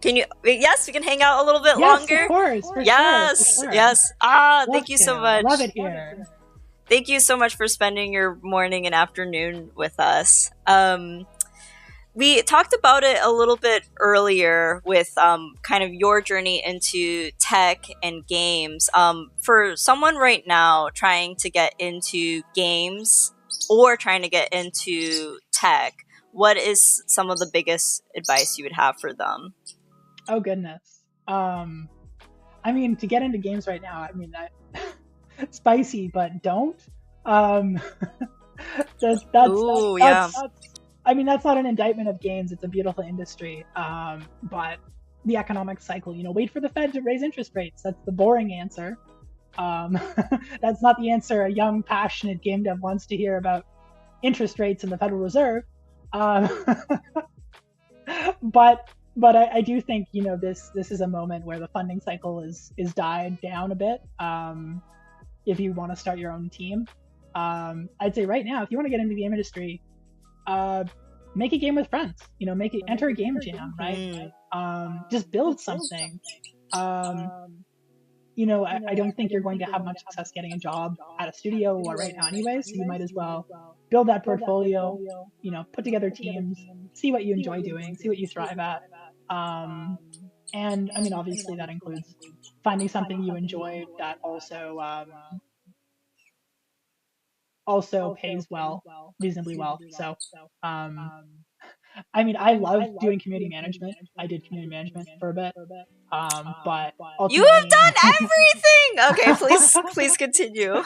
Can you? Yes, we can hang out a little bit longer. Of course. Yes. Thank you so much. Love it here. Thank you so much for spending your morning and afternoon with us. We talked about it a little bit earlier with kind of your journey into tech and games. For someone right now trying to get into games or trying to get into tech, what is some of the biggest advice you would have for them? Oh, goodness. I mean, to get into games right now, I mean, spicy, but don't. That's I mean, that's not an indictment of games. It's a beautiful industry. But the economic cycle, wait for the Fed to raise interest rates. That's the boring answer. That's not the answer a young, passionate game dev wants to hear about interest rates in the Federal Reserve. But I do think, this is a moment where the funding cycle is died down a bit. If you want to start your own team, I'd say right now, if you want to get into the game industry, make a game with friends. Enter a game jam, right? Just build something. I don't think you're going to have much success getting a job at a studio or right now anyway, so you might as well build that portfolio, put together teams, see what you enjoy doing, see what you thrive at. And I mean, obviously that includes finding something you enjoy that also pays reasonably well. So, I mean, I love doing community management. I did community management for a bit, but you have done everything. Okay, please continue.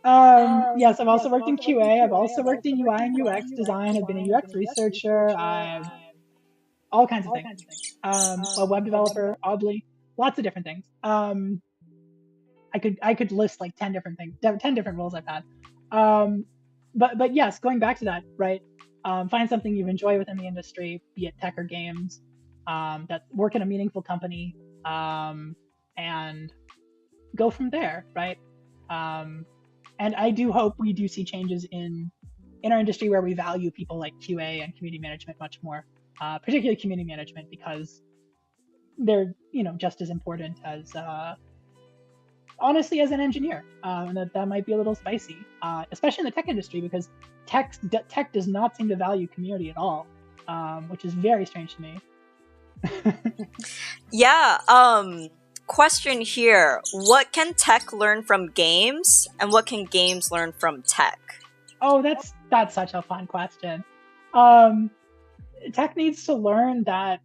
Yes, I've also worked in QA. I've also worked in UI and UX design. I've been a UX researcher. I've all kinds of things. A web developer, oddly, lots of different things. I could list like 10 different things, 10 different roles I've had. But yes, going back to that, right? Find something you enjoy within the industry, be it tech or games, that work in a meaningful company, and go from there, right? And I do hope we do see changes in our industry where we value people like QA and community management much more, particularly community management, because they're just as important as honestly as an engineer, and that might be a little spicy, especially in the tech industry, because tech does not seem to value community at all, which is very strange to me. Yeah. Question here: what can tech learn from games, and what can games learn from tech? Oh, that's such a fun question. tech needs to learn that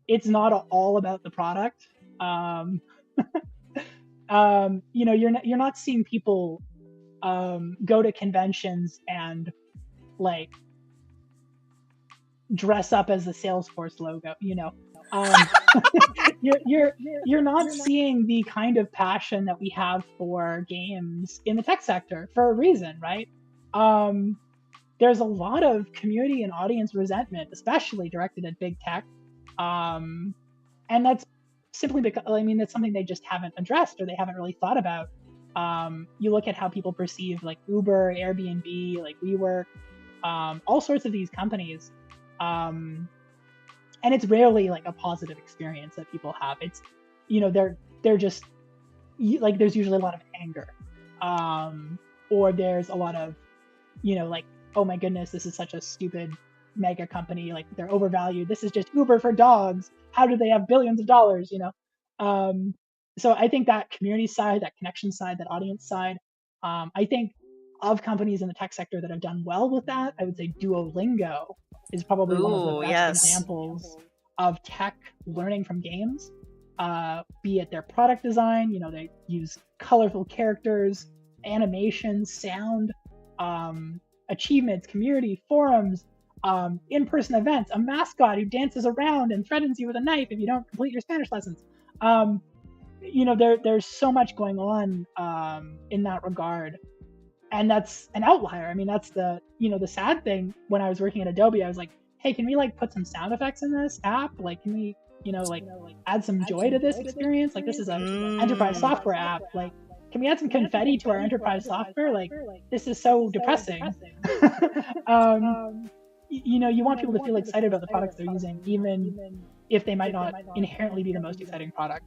it's not all about the product. Um, you're not seeing people go to conventions and like dress up as the Salesforce logo. Um, you're not seeing the kind of passion that we have for games in the tech sector for a reason, right? There's a lot of community and audience resentment, especially directed at big tech, and that's simply because that's something they just haven't addressed or they haven't really thought about. You look at how people perceive like Uber, Airbnb, like WeWork, all sorts of these companies. And it's rarely like a positive experience that people have. It's, they're just like, there's usually a lot of anger, or there's a lot of, like, oh my goodness, this is such a stupid mega company. Like they're overvalued. This is just Uber for dogs. How do they have billions of dollars? So I think that community side, that connection side, that audience side, I think of companies in the tech sector that have done well with that, I would say Duolingo is probably one of the Ooh, best yes. examples of tech learning from games, be it their product design. They use colorful characters, animations, sound, achievements, community, forums, in-person events, a mascot who dances around and threatens you with a knife if you don't complete your Spanish lessons. There's so much going on in that regard, and that's an outlier. That's the sad thing. When I was working at Adobe, I was like, hey, can we like put some sound effects in this app? Like, can we add some joy to this experience? Like, this is an enterprise software app. Like, can we add some confetti to our enterprise software? Like, this is so depressing. You want people to feel excited about the products they're using, even if they might not inherently be the most exciting product.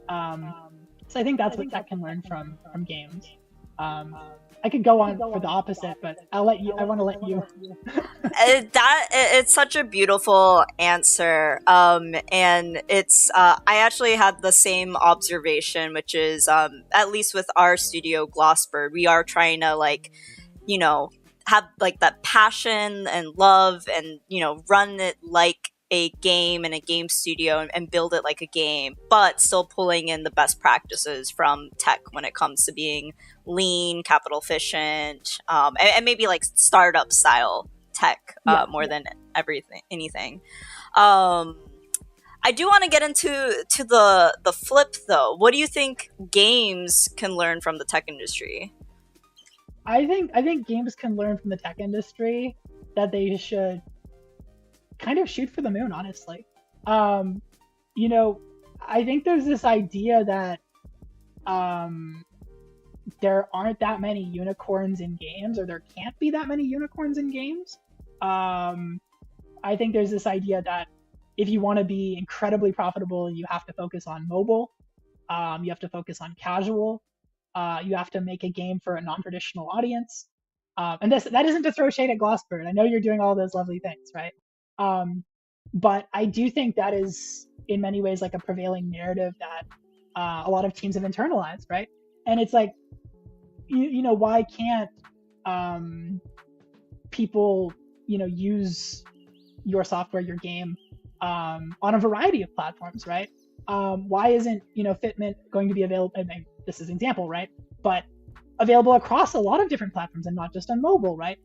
So I think that's what tech can learn from games. I could go on for the opposite, but I want to let you. It's such a beautiful answer, and it's I actually had the same observation, which is at least with our studio Glossbird, we are trying to have like that passion and love, and run it like a game in a game studio, and build it like a game, but still pulling in the best practices from tech when it comes to being lean, capital efficient, and maybe like startup style tech more than anything. I do want to get into the flip though. What do you think games can learn from the tech industry? I think games can learn from the tech industry that they should kind of shoot for the moon, honestly. I think there's this idea that there aren't that many unicorns in games, or there can't be that many unicorns in games. I think there's this idea that if you want to be incredibly profitable, you have to focus on mobile, you have to focus on casual, you have to make a game for a non-traditional audience. And that isn't to throw shade at Glossbird. I know you're doing all those lovely things, right? But I do think that is in many ways like a prevailing narrative that a lot of teams have internalized, right? And it's like, why can't people use your software, your game, on a variety of platforms, right? Why isn't Fitment going to be available? This is an example, right? But available across a lot of different platforms and not just on mobile, right?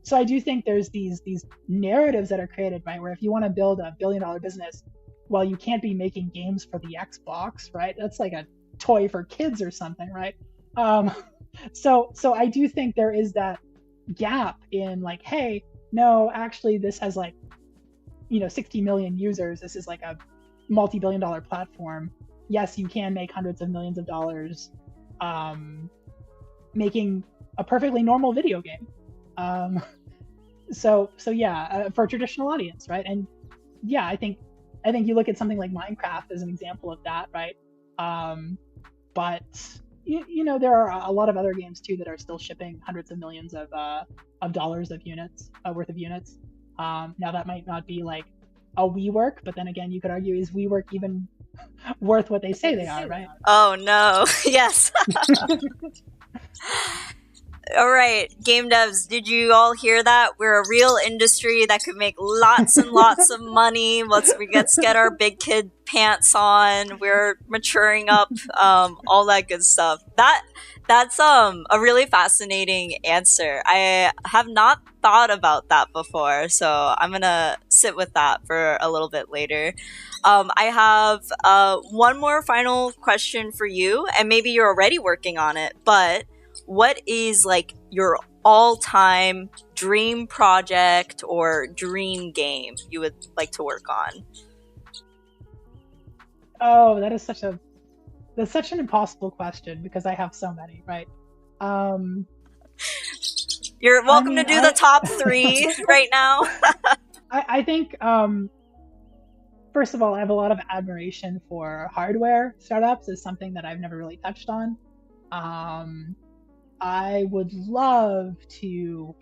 So I do think there's these narratives that are created, right? Where if you want to build a $1 billion business, well, you can't be making games for the Xbox, right? That's like a toy for kids or something, right? So I do think there is that gap in like, hey, no, actually this has like 60 million users. This is like a multi-billion-dollar platform. Yes, you can make hundreds of millions of dollars making a perfectly normal video game. So yeah, for a traditional audience, right? And yeah, I think you look at something like Minecraft as an example of that, right? But there are a lot of other games too that are still shipping hundreds of millions of dollars of units worth of units. Now that might not be like a WeWork, but then again, you could argue, is WeWork even worth what they say they are, right? Oh no, yes. All right, game devs, did you all hear that? We're a real industry that could make lots and lots of money. Let's get our big kid pants on. We're maturing up, all that good stuff. That's a really fascinating answer. I have not thought about that before, so I'm gonna sit with that for a little bit later. I have one more final question for you, and maybe you're already working on it, but what is like your all-time dream project or dream game you would like to work on? Oh, that's such an impossible question because I have so many, right? Um, You're I welcome to mean, do the top three right now. I think first of all, I have a lot of admiration for hardware startups. Is something that I've never really touched on. Um, I would love to.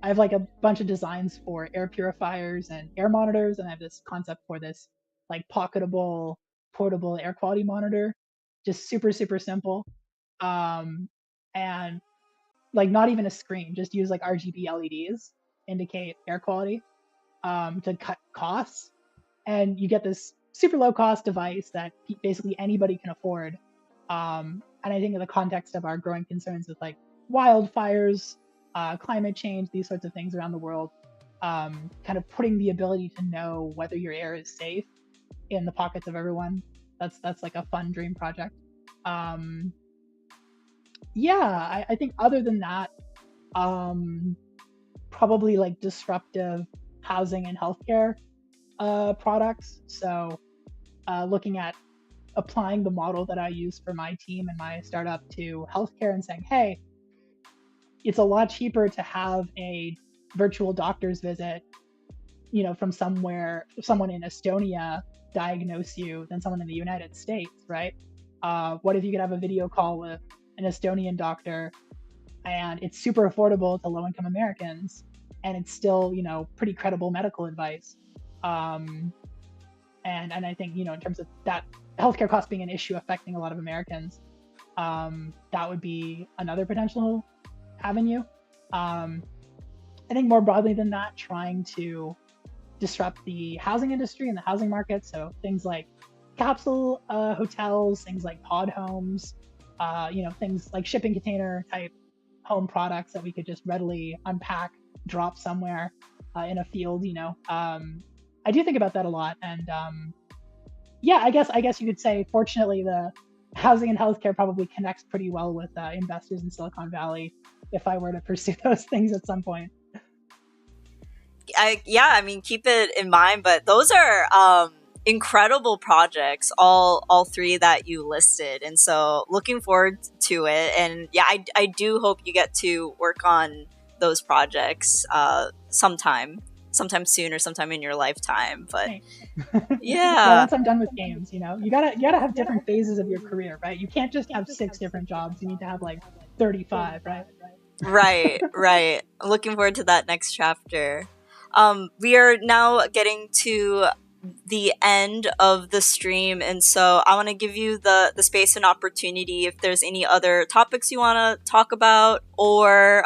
I have like a bunch of designs for air purifiers and air monitors, and I have this concept for this like pocketable, portable air quality monitor, just super simple, um, and like not even a screen, just use like RGB LEDs indicate air quality to cut costs, and you get this super low cost device that basically anybody can afford. And I think in the context of our growing concerns with like wildfires, climate change, these sorts of things around the world, kind of putting the ability to know whether your air is safe in the pockets of everyone. That's like a fun dream project. Um, yeah, I think other than that, um, probably like disruptive housing and healthcare products. So looking at applying the model that I use for my team and my startup to healthcare and saying, hey, it's a lot cheaper to have a virtual doctor's visit, from someone in Estonia diagnose you than someone in the United States, right? What if you could have a video call with an Estonian doctor and it's super affordable to low income Americans and it's still, pretty credible medical advice. Um, and I think, in terms of that healthcare cost being an issue affecting a lot of Americans, that would be another potential avenue. Um, I think more broadly than that, trying to disrupt the housing industry and the housing market. So things like capsule hotels, things like pod homes, things like shipping container type home products that we could just readily unpack, drop somewhere in a field. I do think about that a lot, and yeah, I guess you could say, fortunately, the housing and healthcare probably connects pretty well with investors in Silicon Valley. If I were to pursue those things at some point. I mean, keep it in mind, but those are incredible projects, all three that you listed, and so looking forward to it. And yeah, I do hope you get to work on those projects sometime soon or sometime in your lifetime. But Thanks. Yeah, yeah, once I'm done with games, you gotta have different phases of your career, right? You can't just have six different jobs. You need to have like 35, right? right. Looking forward to that next chapter. We are now getting to the end of the stream, and so I want to give you the space and opportunity if there's any other topics you want to talk about, or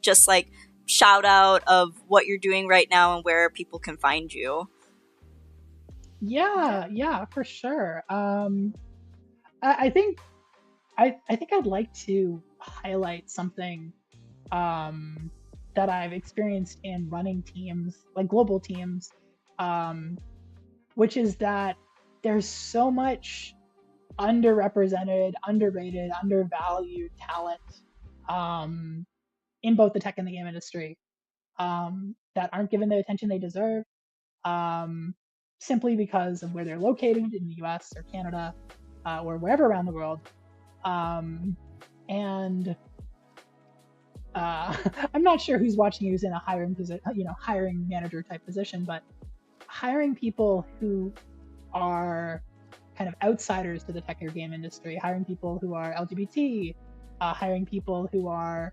just like shout out of what you're doing right now and where people can find you. Yeah, for sure. I think I think I'd like to highlight something um, that I've experienced in running teams, like global teams, um, which is that there's so much underrepresented, underrated, undervalued talent um, in both the tech and the game industry that aren't given the attention they deserve, um, simply because of where they're located in the US or Canada or wherever around the world. Um, and I'm not sure who's watching who's in a hiring position, hiring manager type position, but hiring people who are kind of outsiders to the tech or game industry, hiring people who are LGBT, hiring people who are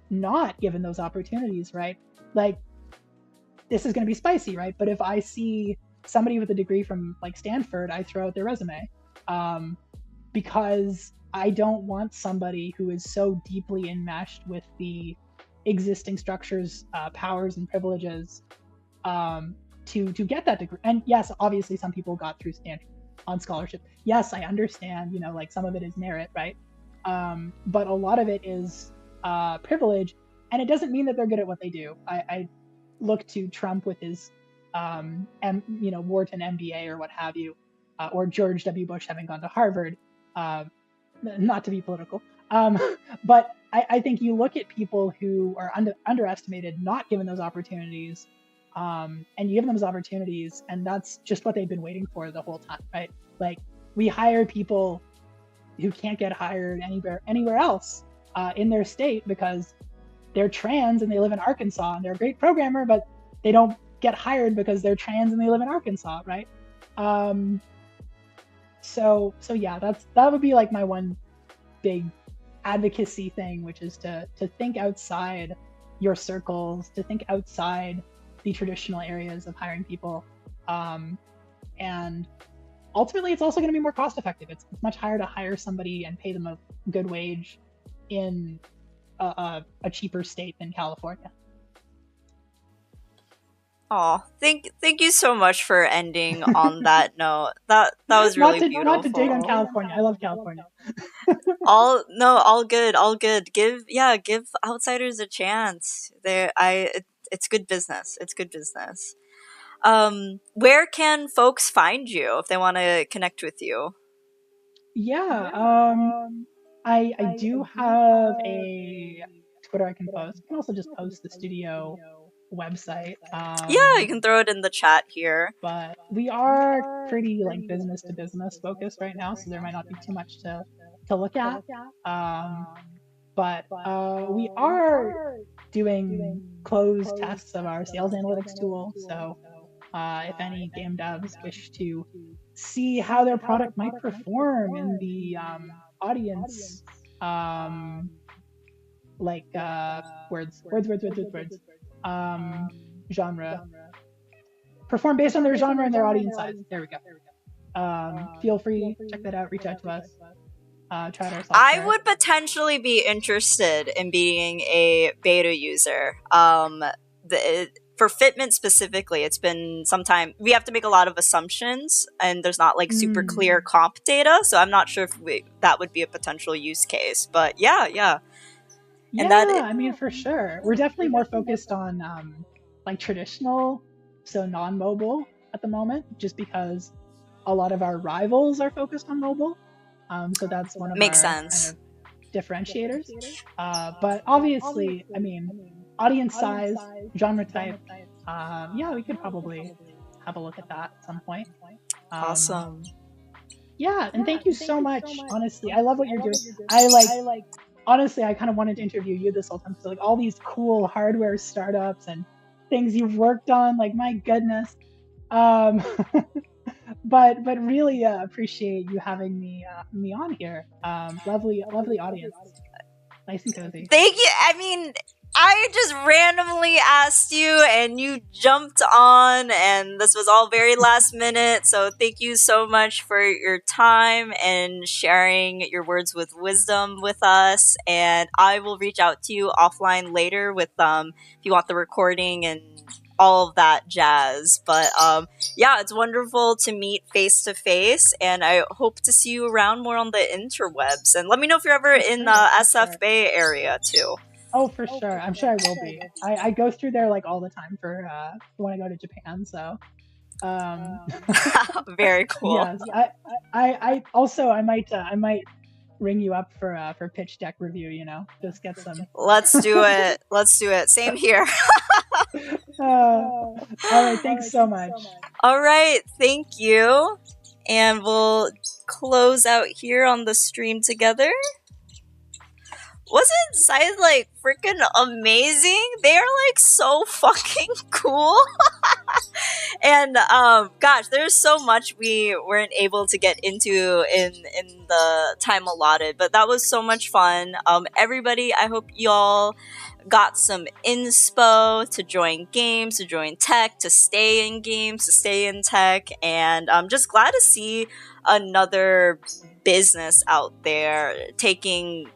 not given those opportunities, right? Like, this is going to be spicy, right? But if I see somebody with a degree from like Stanford, I throw out their resume, because I don't want somebody who is so deeply enmeshed with the existing structures, powers, and privileges to get that degree. And yes, obviously, some people got through Stanford on scholarship. Yes, I understand. Like some of it is merit, right? But a lot of it is privilege, and it doesn't mean that they're good at what they do. I look to Trump with his, Wharton MBA or what have you, or George W. Bush having gone to Harvard. Not to be political, but I think you look at people who are underestimated, not given those opportunities, and you give them those opportunities, and that's just what they've been waiting for the whole time, right? Like, we hire people who can't get hired anywhere else in their state because they're trans and they live in Arkansas and they're a great programmer, but they don't get hired because they're trans and they live in Arkansas, right? So yeah, that would be like my one big advocacy thing, which is to think outside your circles, to think outside the traditional areas of hiring people, and ultimately it's also going to be more cost effective. It's much higher to hire somebody and pay them a good wage in a cheaper state than California. Oh, thank you so much for ending on that note. That was really beautiful. Not to dig on California. I love California. All good, all good. Give outsiders a chance. It's good business. It's good business. Where can folks find you if they want to connect with you? Yeah, I do have a Twitter I can post. I can also just post the studio website. Yeah, you can throw it in the chat here. But we are pretty like business to business focused right now, so there might not be too much to look at. But we are doing closed tests of our sales analytics tool. So if any game devs wish to see how their product might perform in the audience, like words, genre, perform based on their genre and their audience size. There we go. Feel free, check that out, reach out to us. Try out our software. I would potentially be interested in being a beta user. For fitment specifically, it's been some time. We have to make a lot of assumptions, and there's not like super clear comp data, so I'm not sure if that would be a potential use case. But yeah. And I mean, for sure, we're definitely more focused on like traditional, so non-mobile at the moment, just because a lot of our rivals are focused on mobile. So that's one of our kind of differentiators. But obviously, I mean, audience size, genre type, yeah, we could probably have a look at that at some point. Awesome. Yeah, and thank you so much. Honestly, I love what you're doing. Honestly, I kind of wanted to interview you this whole time. So like all these cool hardware startups and things you've worked on, like my goodness. But really appreciate you having me on here. Lovely audience. Nice and cozy. Thank you. I mean, I just randomly asked you and you jumped on, and this was all very last minute. So thank you so much for your time and sharing your words with wisdom with us. And I will reach out to you offline later with if you want the recording and all of that jazz. But yeah, it's wonderful to meet face to face, and I hope to see you around more on the interwebs. And let me know if you're ever in the SF Bay area too. Oh, for sure. I'm sure I will be. I go through there like all the time for when I go to Japan. So very cool. Yes, I also I might ring you up for pitch deck review. Just get some. Let's do it. Let's do it. Same here. All right. Thanks so much. All right. Thank you. And we'll close out here on the stream together. Wasn't Scythe like freaking amazing? They are like so fucking cool. And gosh, there's so much we weren't able to get into in the time allotted, but that was so much fun. Everybody, I hope y'all got some inspo to join games, to join tech, to stay in games, to stay in tech, and I'm just glad to see another business out there taking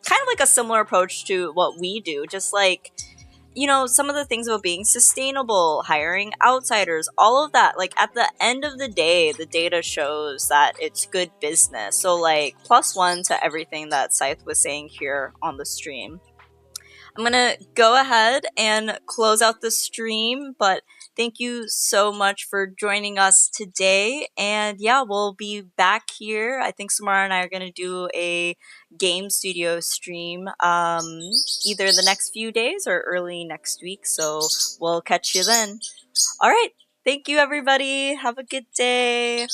kind of like a similar approach to what we do, just like, you know, some of the things about being sustainable, hiring outsiders, all of that. Like, at the end of the day, the data shows that it's good business. So, like, plus one to everything that Scythe was saying here on the stream. I'm gonna go ahead and close out the stream, but thank you so much for joining us today. And yeah, we'll be back here. I think Samara and I are gonna do a game studio stream either the next few days or early next week. So we'll catch you then. All right. Thank you, everybody. Have a good day.